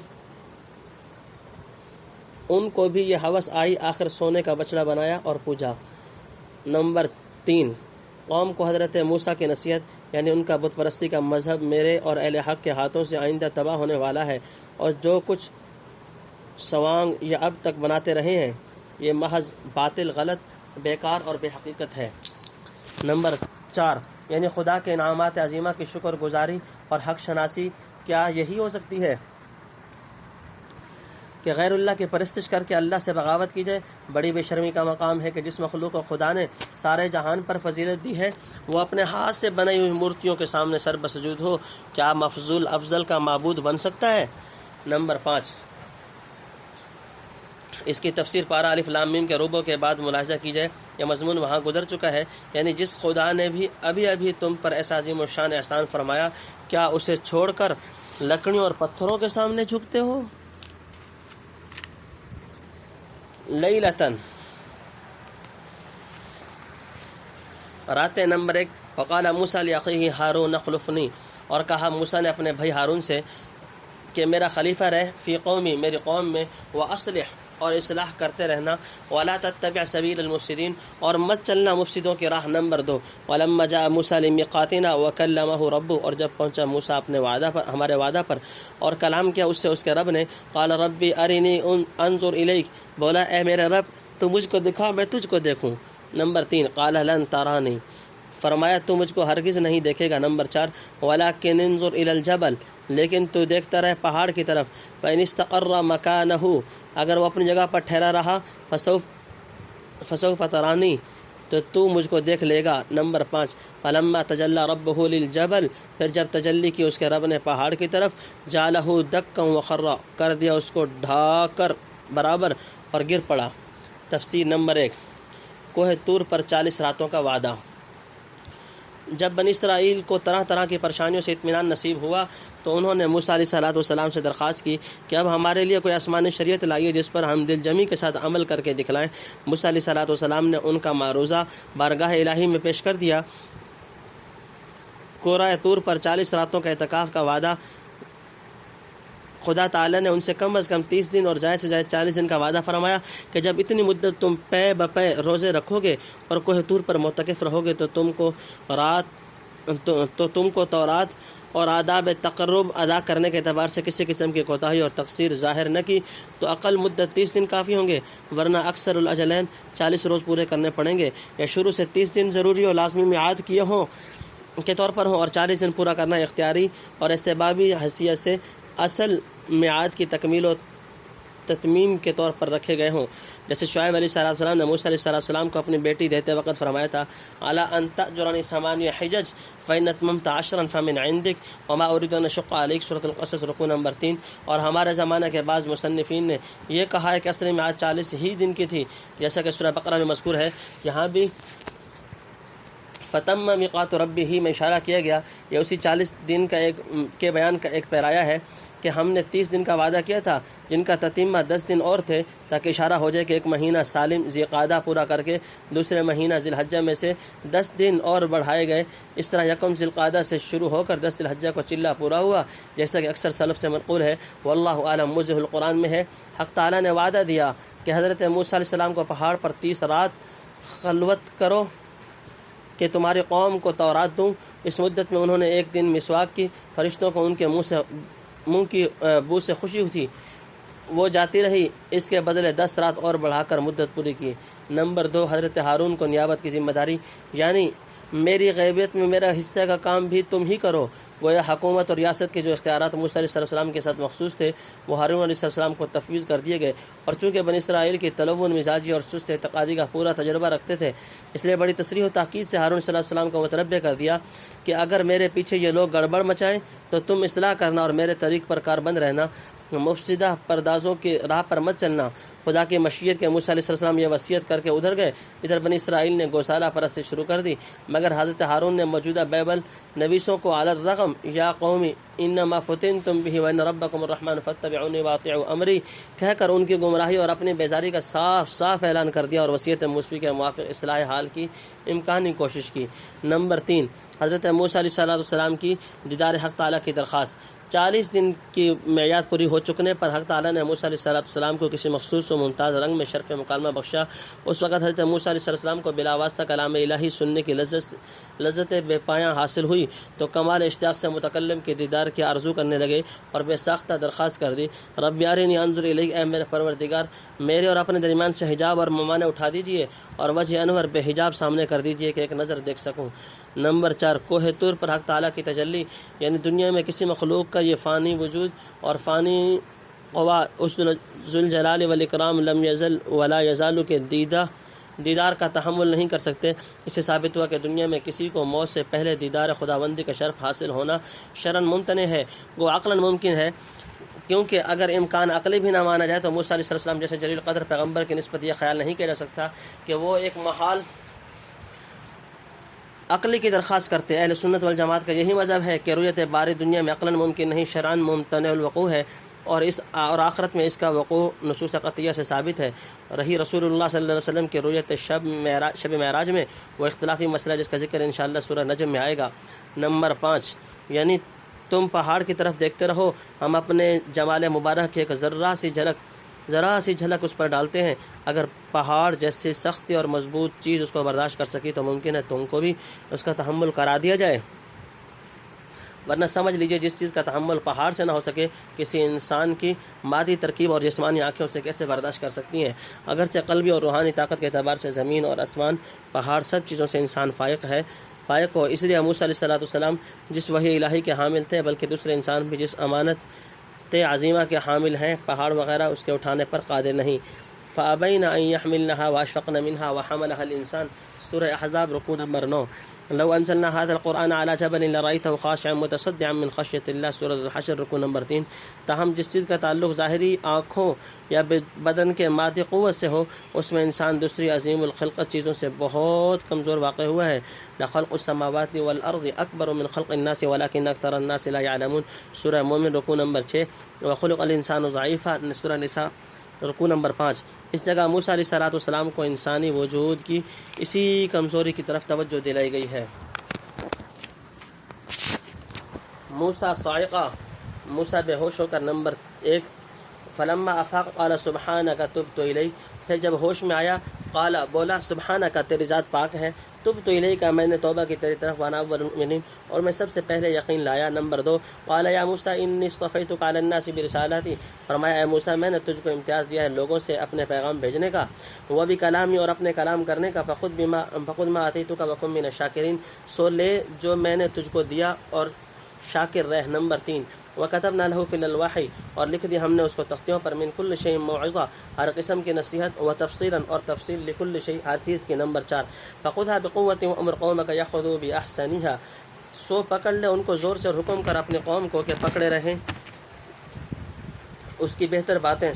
ان کو بھی یہ ہوس آئی، آخر سونے کا بچڑا بنایا اور پوجا۔ نمبر 3، قوم کو حضرت موسیٰ کی نصیحت، یعنی ان کا بت پرستی کا مذہب میرے اور اہل حق کے ہاتھوں سے آئندہ تباہ ہونے والا ہے، اور جو کچھ سوانگ یہ اب تک بناتے رہے ہیں یہ محض باطل، غلط، بیکار اور بے حقیقت ہے۔ نمبر 4، یعنی خدا کے انعامات عظیمہ کی شکر گزاری اور حق شناسی کیا یہی ہو سکتی ہے کہ غیر اللہ کی پرستش کر کے اللہ سے بغاوت کی جائے؟ بڑی بے شرمی کا مقام ہے کہ جس مخلوق کو خدا نے سارے جہان پر فضیلت دی ہے وہ اپنے ہاتھ سے بنائی ہوئی مورتیوں کے سامنے سر بسجود ہو۔ کیا مفضول افضل کا معبود بن سکتا ہے؟ نمبر 5، اس کی تفسیر پارہ الف لام میم کے ربع کے بعد ملاحظہ کی جائے، یہ مضمون وہاں گزر چکا ہے، یعنی جس خدا نے بھی ابھی تم پر ایسا عظیم الشان احسان فرمایا، کیا اسے چھوڑ کر لکڑیوں اور پتھروں کے سامنے جھکتے ہو؟ لیلتن، رات۔ نمبر 1، وقال موسیٰ لأخیہ ہارون اخلفنی، اور کہا موسیٰ نے اپنے بھائی ہارون سے کہ میرا خلیفہ رہ فی قومی، میری قوم میں، وَأَصْلِحْ، اور اصلاح کرتے رہنا، وَلَا تَتَّبِعْ سَبِيلَ الْمُفْسِدِينَ، اور مت چلنا مفسدوں کی راہ۔ نمبر 2، وَلَمَّا جَاءَ مُوسَىٰ لِمِيقَاتِنَا وَكَلَّمَهُ رَبُّهُ، اور جب پہنچا موسیٰ اپنے وعدہ پر، ہمارے وعدہ پر، اور کلام کیا اس سے اس کے رب نے، قال ربی ارنی انظر الیک، بولا اے میرے رب تو مجھ کو دکھا میں تجھ کو دیکھوں۔ نمبر 3، قال لن ترانی، فرمایا تو مجھ کو ہرگز نہیں دیکھے گا۔ نمبر 4، ولکن انظر الی الجبل، لیکن تو دیکھتا رہے پہاڑ کی طرف، فإن استقر مکانہ، اگر وہ اپنی جگہ پر ٹھہرا رہا، فسوف ترانی، تو تو مجھ کو دیکھ لے گا۔ نمبر 5 فلما تجلی ربہ للجبل، پھر جب تجلی کی اس کے رب نے پہاڑ کی طرف، جعلہ دکا وخر، کر دیا اس کو ڈھا کر برابر اور گر پڑا۔ تفسیر نمبر 1 کوہ طور پر 40 راتوں کا وعدہ۔ جب بنی اسرائیل کو طرح طرح کی پریشانیوں سے اطمینان نصیب ہوا تو انہوں نے موسیٰ علیہ السلام سے درخواست کی کہ اب ہمارے لیے کوئی آسمانی شریعت لائیے جس پر ہم دل جمی کے ساتھ عمل کر کے دکھلائیں۔ موسیٰ علیہ السلام نے ان کا معروضہ بارگاہ الہی میں پیش کر دیا۔ کوہ طور پر 40 راتوں کا اعتکاف کا وعدہ خدا تعالیٰ نے ان سے کم از کم 30 دن اور زائد سے زائد 40 دن کا وعدہ فرمایا کہ جب اتنی مدت تم پے بپے روزے رکھو گے اور کوہ طور پر معتکف رہو گے تو تم کو تورات اور آداب تقرب ادا کرنے کے اعتبار سے کسی قسم کی کوتاہی اور تقصیر ظاہر نہ کی تو اقل مدت 30 دن کافی ہوں گے، ورنہ اکثر الاجلین 40 روز پورے کرنے پڑیں گے، یا شروع سے 30 دن ضروری اور لازمی میعاد کیے ہوں کے طور پر ہوں اور 40 دن پورا کرنا اختیاری اور استحبابی حیثیت سے اصل میعاد کی تکمیل و تتمیم کے طور پر رکھے گئے ہوں، جیسے شعیب علیہ السلام نے موسیٰ علیہ السلام کو اپنی بیٹی دیتے وقت فرمایا تھا الا ان تأجرنی 8 حجج فإن أتممت 10 فمن عندك وما أريد أن أشق عليك، سورۃ القصص رکوع نمبر 3۔ اور ہمارے زمانہ کے بعض مصنفین نے یہ کہا ہے کہ اصل میعاد 40 ہی دن کی تھی، جیسا کہ سورہ بقرہ میں مذکور ہے۔ یہاں بھی فتم میقات ربہ میں اشارہ کیا گیا، یہ اسی 40 دن کے بیان کا ایک پیرایا ہے کہ ہم نے 30 دن کا وعدہ کیا تھا جن کا تتمہ 10 دن اور تھے، تاکہ اشارہ ہو جائے کہ ایک مہینہ سالم ذی قعدہ پورا کر کے دوسرے مہینہ ذی الحجہ میں سے 10 دن اور بڑھائے گئے۔ اس طرح یکم ذی القعدہ سے شروع ہو کر 10 ذی الحجہ کو چلہ پورا ہوا، جیسا کہ اکثر سلف سے منقول ہے۔ واللہ اعلم، موضح القرآن میں ہے حق تعالیٰ نے وعدہ دیا کہ حضرت موسیٰ علیہ السلام کو پہاڑ پر 30 رات خلوت کرو کہ تمہاری قوم کو تورات دوں۔ اس مدت میں انہوں نے ایک دن مسواک کی، فرشتوں کو ان کے منہ کی بو سے خوشی تھی، وہ جاتی رہی، اس کے بدلے 10 رات اور بڑھا کر مدت پوری کی۔ نمبر 2 حضرت ہارون کو نیابت کی ذمہ داری، یعنی میری غیبیت میں میرا حصہ کا کام بھی تم ہی کرو۔ گویا حکومت اور ریاست کے جو اختیارات موسیٰ علیہ السلام کے ساتھ مخصوص تھے وہ ہارون علیہ السلام کو تفویض کر دیے گئے، اور چونکہ بنی اسرائیل کی تلون مزاجی اور سست اعتقادی کا پورا تجربہ رکھتے تھے، اس لیے بڑی تصریح و تاکید سے ہارون صلی اللہ علیہ وسلم کو متنبہ کر دیا کہ اگر میرے پیچھے یہ لوگ گڑبڑ مچائیں تو تم اصلاح کرنا اور میرے طریق پر کاربند رہنا، مفسدہ پردازوں کی راہ پر مت چلنا۔ خدا کی مشیت کے موسیٰ علیہ السلام یہ وصیت کر کے ادھر گئے۔ ادھر بنی اسرائیل نے گوسالہ پرستی شروع کر دی، مگر حضرت ہارون نے موجودہ بائبل نویسوں کو علی الرغم یا قومی انما فتنتم به وان ربکم الرحمن فاتبعونی واطیعوا امری کہہ کر ان کی گمراہی اور اپنی بیزاری کا صاف صاف اعلان کر دیا اور وصیت موسوی کے موافق اصلاح حال کی امکانی کوشش کی۔ نمبر 3 حضرت موسیٰ علیہ السلام کی دیدار حق تعالیٰ کی درخواست۔ 40 دن کی میعاد پوری ہو چکنے پر حق تعالیٰ نے موسیٰ علیہ السلام کو کسی مخصوص و ممتاز رنگ میں شرف مکالمہ بخشا۔ اس وقت حضرت موسیٰ علیہ السلام کو بلا واسطہ کلام الہی سننے کی لذت بے پایاں حاصل ہوئی تو کمال اشتیاق سے متکلم کے دیدار کی آرزو کرنے لگے اور بے ساختہ درخواست کر دی، رب ارنی انظر الیک، اے میرے پروردگار میرے اور اپنے درمیان سے حجاب اور ممانع اٹھا دیجئے اور وجہ انور بے حجاب سامنے کر دیجئے کہ ایک نظر دیکھ سکوں۔ نمبر 4 کوہ طور پر حق تعالیٰ کی تجلی، یعنی دنیا میں کسی مخلوق کا یہ فانی وجود اور فانی قوا اس ذوالجلال والاکرام لم یزل ولا یزال کے دیدار کا تحمل نہیں کر سکتے۔ اس سے ثابت ہوا کہ دنیا میں کسی کو موت سے پہلے دیدار خداوندی کا شرف حاصل ہونا شرعاً ممتنع ہے، وہ عقلاً ممکن ہے، کیونکہ اگر امکان عقلی بھی نہ مانا جائے تو موسیٰ علیہ السلام جیسے جلیل قدر پیغمبر کی نسبت یہ خیال نہیں کیا جا سکتا کہ وہ ایک محال عقلی کی درخواست کرتے۔ اہل سنت والجماعت کا یہی مذہب ہے کہ رؤیت باری دنیا میں عقلاً ممکن نہیں، شرعاً ممتنع الوقوع ہے، اور آخرت میں اس کا وقوع نصوص قطعیہ سے ثابت ہے۔ رہی رسول اللہ صلی اللہ علیہ وسلم کی رؤیت شب معراج میں، وہ اختلافی مسئلہ جس کا ذکر انشاءاللہ سورہ نجم میں آئے گا۔ نمبر 5 یعنی تم پہاڑ کی طرف دیکھتے رہو، ہم اپنے جمال مبارک کی ایک ذرا سی جھلک اس پر ڈالتے ہیں۔ اگر پہاڑ جیسی سختی اور مضبوط چیز اس کو برداشت کر سکی تو ممکن ہے تم کو بھی اس کا تحمل کرا دیا جائے، ورنہ سمجھ لیجئے جس چیز کا تحمل پہاڑ سے نہ ہو سکے کسی انسان کی مادی ترکیب اور جسمانی آنکھوں سے کیسے برداشت کر سکتی ہیں۔ اگرچہ قلبی اور روحانی طاقت کے اعتبار سے زمین اور آسمان، پہاڑ، سب چیزوں سے انسان فائق ہو، اس لیے موسیٰ علیہ السلام جس وحی الہی کے حامل تھے، بلکہ دوسرے انسان بھی جس امانت عظیمہ کے حامل ہیں، پہاڑ وغیرہ اس کے اٹھانے پر قادر نہیں۔ فأبين أن يحملنها وأشفقن منها وحملها الإنسان. سورہ احزاب رکوع نمبر 9. لو انزلنا هذا القرآن على جبل لرأيته خاشعا متصدعا من خشية الله. سورہ الحشر رکوع نمبر 3. تاہم جس چیز کا تعلق ظاہری آنکھوں یا بدن کے مادی قوت سے ہو اس میں انسان دوسری عظیم الخلقت چیزوں سے بہت کمزور واقع ہوا ہے. لخلق السماوات والارض اکبر من خلق الناس ولكن اکثر الناس لا يعلمون. سورہ مومن رکوع نمبر 6. وخلق الانسان ضعیفا. سورہ نساء رکوع نمبر 5. اس جگہ موسیٰ علیہ السلام کو انسانی وجود کی اسی کمزوری کی طرف توجہ دلائی گئی ہے. موسیٰ صاعقہ، موسیٰ بے ہوش ہو کر نمبر 1. فلما افاق قال سبحانک تبت الیک. پھر جب ہوش میں آیا قال بولا سبحانک تیری ذات پاک ہے، تبت الیک میں نے توبہ کی تیری طرف، وانا اول المؤمنین اور میں سب سے پہلے یقین لایا. نمبر 2. قال یا موسیٰ انی اصطفیتک علی الناس برسالاتی. فرمایا اے موسیٰ میں نے تجھ کو امتیاز دیا ہے لوگوں سے اپنے پیغام بھیجنے کا، وہ بھی کلامی اور اپنے کلام کرنے کا. فخذ ما آتیتک وکن من الشاکرین. سو لے جو میں نے تجھ کو دیا اور شاکر رہ. نمبر 3. وَكَتَبْنَا لَهُ فِي الْأَلْوَاحِ اور لکھ دیا ہم نے اس کو تختیوں پر من کل شیء موعظہ ہر قسم کی نصیحت، وتفصیلا اور تفصیل لکل شیء ہر چیز کی. نمبر 4. فَخُذْهَا بِقُوَّةٍ وَأْمُرْ قَوْمَكَ يَأْخُذُوا بِأَحْسَنِهَا. سو پکڑ لے ان کو زور سے، حکم کر اپنے قوم کو کہ پکڑے رہیں اس کی بہتر باتیں.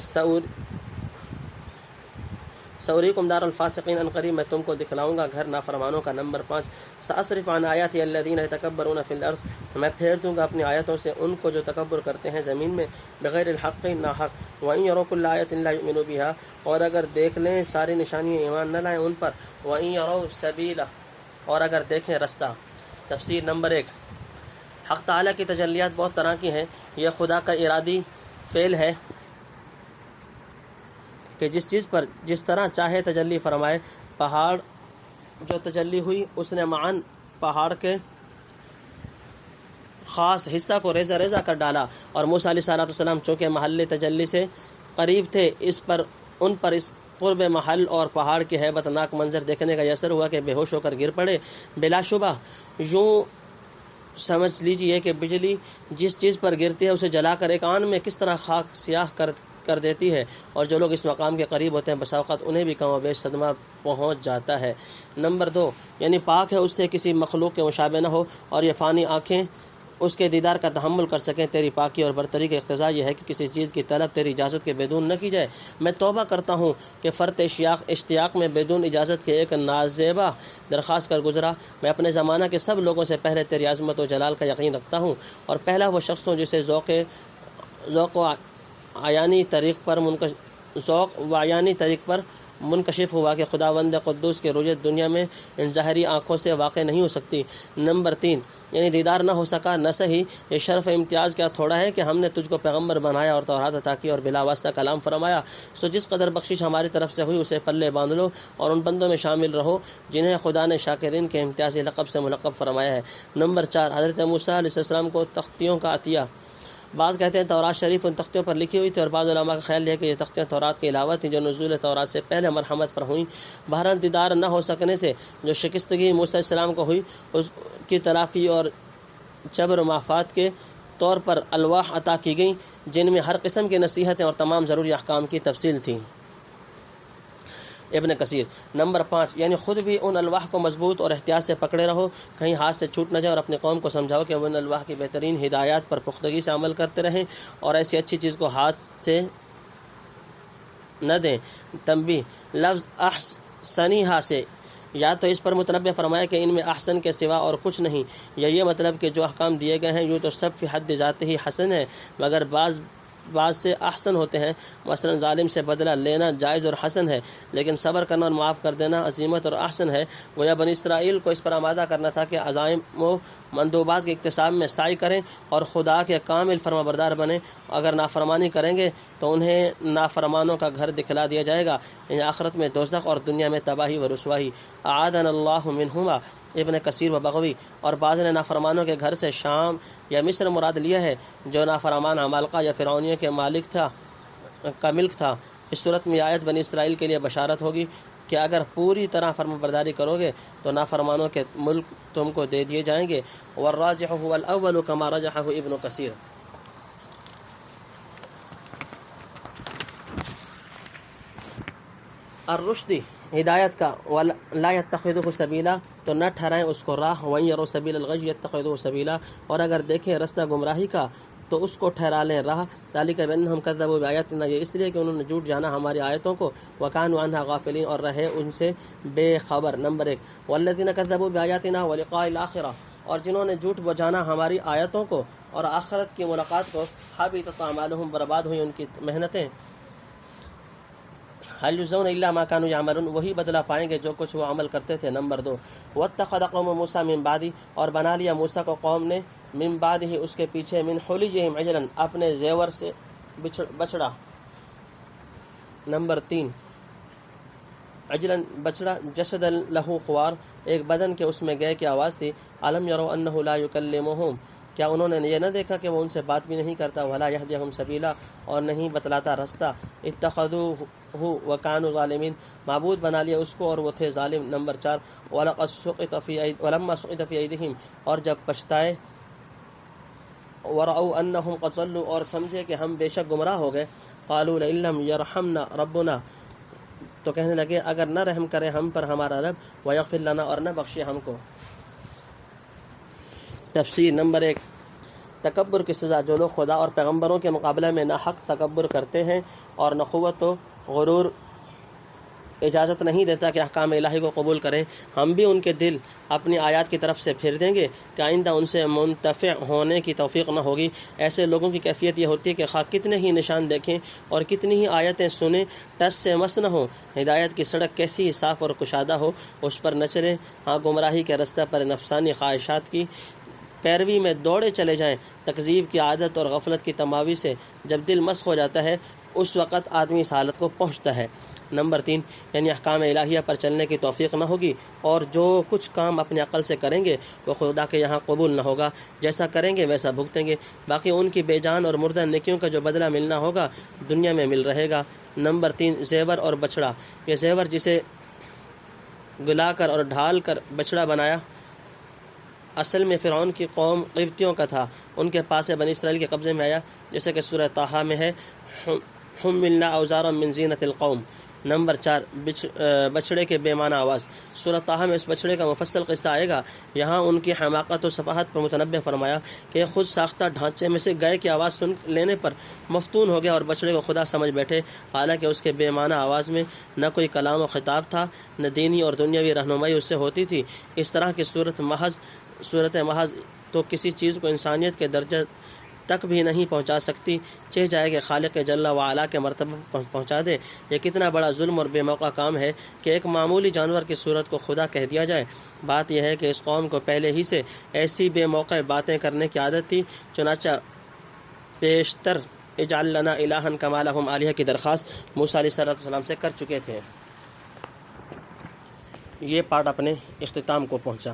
سوریکم دار الفاسقین. ان قریب میں تم کو دکھلاؤں گا گھر نافرمانوں کا. نمبر 5. سأصرف عن آیاتی الذین یتکبرون فی الارض. میں پھیر دوں گا اپنی آیتوں سے ان کو جو تکبر کرتے ہیں زمین میں، بغیر الحق ناحق. وإن یروا کل آیۃ لا یؤمنوا بها اور اگر دیکھ لیں ساری نشانیاں ایمان نہ لائیں ان پر. وإن یروا سبیل اور اگر دیکھیں رستہ. تفسیر. نمبر 1. حق تعالیٰ کی تجلیات بہت طرح کی ہیں. یہ خدا کا ارادی فعل ہے کہ جس چیز پر جس طرح چاہے تجلی فرمائے. پہاڑ جو تجلی ہوئی اس نے معاً پہاڑ کے خاص حصہ کو ریزہ ریزہ کر ڈالا، اور موسیٰ علیہ السلام چونکہ محل تجلی سے قریب تھے ان پر اس قرب محل اور پہاڑ کی ہیبت ناک منظر دیکھنے کا یہ اثر ہوا کہ بے ہوش ہو کر گر پڑے. بلا شبہ یوں سمجھ لیجئے کہ بجلی جس چیز پر گرتی ہے اسے جلا کر ایک آن میں کس طرح خاک سیاہ کر دیتی ہے، اور جو لوگ اس مقام کے قریب ہوتے ہیں بسا اوقات انہیں بھی کم و بیش صدمہ پہنچ جاتا ہے. نمبر 2. یعنی پاک ہے اس سے کسی مخلوق کے مشابہ نہ ہو اور یہ فانی آنکھیں اس کے دیدار کا تحمل کر سکیں. تیری پاکی اور برتری کا اقتضا یہ ہے کہ کسی چیز کی طلب تیری اجازت کے بدون نہ کی جائے. میں توبہ کرتا ہوں کہ فرط اشتیاق میں بدون اجازت کے ایک نازیبہ درخواست کر گزرا. میں اپنے زمانہ کے سب لوگوں سے پہلے تیری عظمت و جلال کا یقین رکھتا ہوں، اور پہلا وہ شخص ہوں جسے ذوق و عیانی طریق پر منکشف ہوا کہ خداوند قدوس کی رؤیت دنیا میں ان ظاہری آنکھوں سے واقع نہیں ہو سکتی. نمبر 3. یعنی دیدار نہ ہو سکا نہ صحیح، یہ شرف امتیاز کیا تھوڑا ہے کہ ہم نے تجھ کو پیغمبر بنایا اور تورات عطا کی اور بلا واسطہ کلام فرمایا. سو جس قدر بخشش ہماری طرف سے ہوئی اسے پلے باندھ لو اور ان بندوں میں شامل رہو جنہیں خدا نے شاکرین کے امتیازی لقب سے ملقب فرمایا ہے. نمبر 4. حضرت موسیٰ علیہ السلام کو تختیوں کا عطیہ. بعض کہتے ہیں تورات شریف ان تختیوں پر لکھی ہوئی تھی، اور بعض علماء کا خیال ہے کہ یہ تختیاں تورات کے علاوہ تھیں جو نزول تورات سے پہلے مرحمت پر ہوئیں. بہرحال دیدار نہ ہو سکنے سے جو شکستگی موسیٰ علیہ السلام کو ہوئی اس کی تلافی اور جبر و معافات کے طور پر الواح عطا کی گئیں جن میں ہر قسم کی نصیحتیں اور تمام ضروری احکام کی تفصیل تھی. ابن کثیر. نمبر 5. یعنی خود بھی ان الواح کو مضبوط اور احتیاط سے پکڑے رہو، کہیں ہاتھ سے چھوٹ نہ جائے، اور اپنے قوم کو سمجھاؤ کہ وہ ان الواح کی بہترین ہدایات پر پختگی سے عمل کرتے رہیں اور ایسی اچھی چیز کو ہاتھ سے نہ دیں. تنبیہ. لفظ احسنیہا سے یا تو اس پر متنبہ فرمایا کہ ان میں احسن کے سوا اور کچھ نہیں، یا یہ مطلب کہ جو احکام دیے گئے ہیں یوں تو سب فی حد ذات ہی حسن ہے، مگر بعض سے احسن ہوتے ہیں. مثلا ظالم سے بدلہ لینا جائز اور حسن ہے، لیکن صبر کرنا اور معاف کر دینا عظیمت اور احسن ہے. گویا بنی اسرائیل کو اس پر آمادہ کرنا تھا کہ عزائم و مندوبات کے اکتساب میں سعی کریں اور خدا کے کامل فرما بردار بنیں. اگر نافرمانی کریں گے تو انہیں نافرمانوں کا گھر دکھلا دیا جائے گا، یعنی آخرت میں دوزخ اور دنیا میں تباہی و رسوائی. اعاذنا اللہ منہما. ابن کثیر و بغوی. اور بعض نے نافرمانوں کے گھر سے شام یا مصر مراد لیا ہے جو نافرمان عمالقہ یا فرعونیوں کے ملک تھا. اس صورت میں آیت بنی اسرائیل کے لیے بشارت ہوگی کہ اگر پوری طرح فرما برداری کرو گے تو نافرمانوں کے ملک تم کو دے دیے جائیں گے. والراجح هو الاول كما رجحه ابن کثیر. الرشد ہدایت کا، ولا یتخذہ سبیلا تو نہ ٹھہرائیں اس کو راہ، وَإِن يَرَوْا سَبِيلَ الْغَيِّ يَتَّخِذُوهُ سَبِيلًا اور اگر دیکھیں رستہ گمراہی کا تو اس کو ٹھہرا لیں راہ، ذالک بأنہم کذبوا بآیاتنا یہ اس لیے کہ انہوں نے جھوٹ جانا ہماری آیتوں کو، وکانوا عنہا غافلین اور رہے ان سے بے خبر۔ نمبر 1 والذین کذبوا بآیاتنا ولقاء الآخرہ اور جنہوں نے جھوٹ جانا ہماری آیتوں کو اور آخرت کی ملاقات کو، حبطت اعمالہم برباد ہوئی ان کی محنتیں، هل یجزون الا ما كانوا يعملون وہی بدلہ پائیں گے جو کچھ وہ عمل کرتے تھے۔ نمبر 2 واتخذ قوم موسیٰ من بعدی اور بنا لیا موسیٰ کو قوم نے، من بعدہ اس کے پیچھے، من حلیہم عجلا اپنے زیور سے بچڑا۔ نمبر 3 عجلا بچڑا، جسدا لہ خوار ایک بدن کے اس میں گئے کی آواز تھی، الم یروا انہ لا یکلمہم کیا انہوں نے یہ نہ دیکھا کہ وہ ان سے بات بھی نہیں کرتا، ولا یہدیہم سبیلا اور نہیں بتلاتا رستہ، اتخذوہ وکانوا ظالمین معبود بنا لیا اس کو اور وہ تھے ظالم۔ نمبر 4 ولما سقط فی ایدیہم اور جب پچھتائے، ورأوا انہم قد ضلوا اور سمجھے کہ ہم بے شک گمراہ ہو گئے، قالوا لئن لم یرحمنا ربنا تو کہنے لگے اگر نہ رحم کرے ہم پر ہمارا رب، ویغفر لنا اور نہ بخشے ہم کو۔ تفسیر۔ نمبر 1 تکبر کی سزا، جو لوگ خدا اور پیغمبروں کے مقابلے میں ناحق تکبر کرتے ہیں اور نخوت و غرور اجازت نہیں دیتا کہ احکام الہی کو قبول کریں، ہم بھی ان کے دل اپنی آیات کی طرف سے پھیر دیں گے کہ آئندہ ان سے منتفع ہونے کی توفیق نہ ہوگی۔ ایسے لوگوں کی کیفیت یہ ہوتی ہے کہ خواہ کتنے ہی نشان دیکھیں اور کتنی ہی آیتیں سنیں، ٹس سے مس نہ ہو، ہدایت کی سڑک کیسی ہی صاف اور کشادہ ہو اس پر نہ چلیں، ہاں گمراہی کے رستہ پر نفسانی خواہشات کی پیروی میں دوڑے چلے جائیں۔ تکذیب کی عادت اور غفلت کی تماوی سے جب دل مس ہو جاتا ہے اس وقت آدمی اس حالت کو پہنچتا ہے۔ نمبر 3 یعنی احکام الہیہ پر چلنے کی توفیق نہ ہوگی اور جو کچھ کام اپنی عقل سے کریں گے وہ خدا کے یہاں قبول نہ ہوگا، جیسا کریں گے ویسا بھگتیں گے، باقی ان کی بے جان اور مردہ نیکیوں کا جو بدلہ ملنا ہوگا دنیا میں مل رہے گا۔ نمبر 3 زیور اور بچڑا، یہ زیور جسے گلا کر اور ڈھال کر بچڑا بنایا اصل میں فرعون کی قوم قبطیوں کا تھا، ان کے پاس بنی اسرائیل کے قبضے میں آیا، جیسے کہ سورہ طٰہٰ میں ہے حملنا اوزارا من زینۃ القوم۔ نمبر 4 بچڑے کے بے معنی آواز، سورہ طٰہٰ میں اس بچڑے کا مفصل قصہ آئے گا، یہاں ان کی حماقت و سفاہت پر متنبہ فرمایا کہ خود ساختہ ڈھانچے میں سے گائے کی آواز سن لینے پر مفتون ہو گیا اور بچڑے کو خدا سمجھ بیٹھے، حالانکہ اس کے بے معنی آواز میں نہ کوئی کلام و خطاب تھا، نہ دینی اور دنیاوی رہنمائی اس سے ہوتی تھی۔ اس طرح کی صورت محض تو کسی چیز کو انسانیت کے درجہ تک بھی نہیں پہنچا سکتی، چہ جائے کہ خالق جل وعلا کے مرتبہ پہنچا دے۔ یہ کتنا بڑا ظلم اور بے موقع کام ہے کہ ایک معمولی جانور کی صورت کو خدا کہہ دیا جائے۔ بات یہ ہے کہ اس قوم کو پہلے ہی سے ایسی بے موقع باتیں کرنے کی عادت تھی، چنانچہ پیشتر اجعل لنا الہا کما لہم آلہہ کی درخواست موسیٰ علیہ السلام سے کر چکے تھے۔ یہ پارٹ اپنے اختتام کو پہنچا۔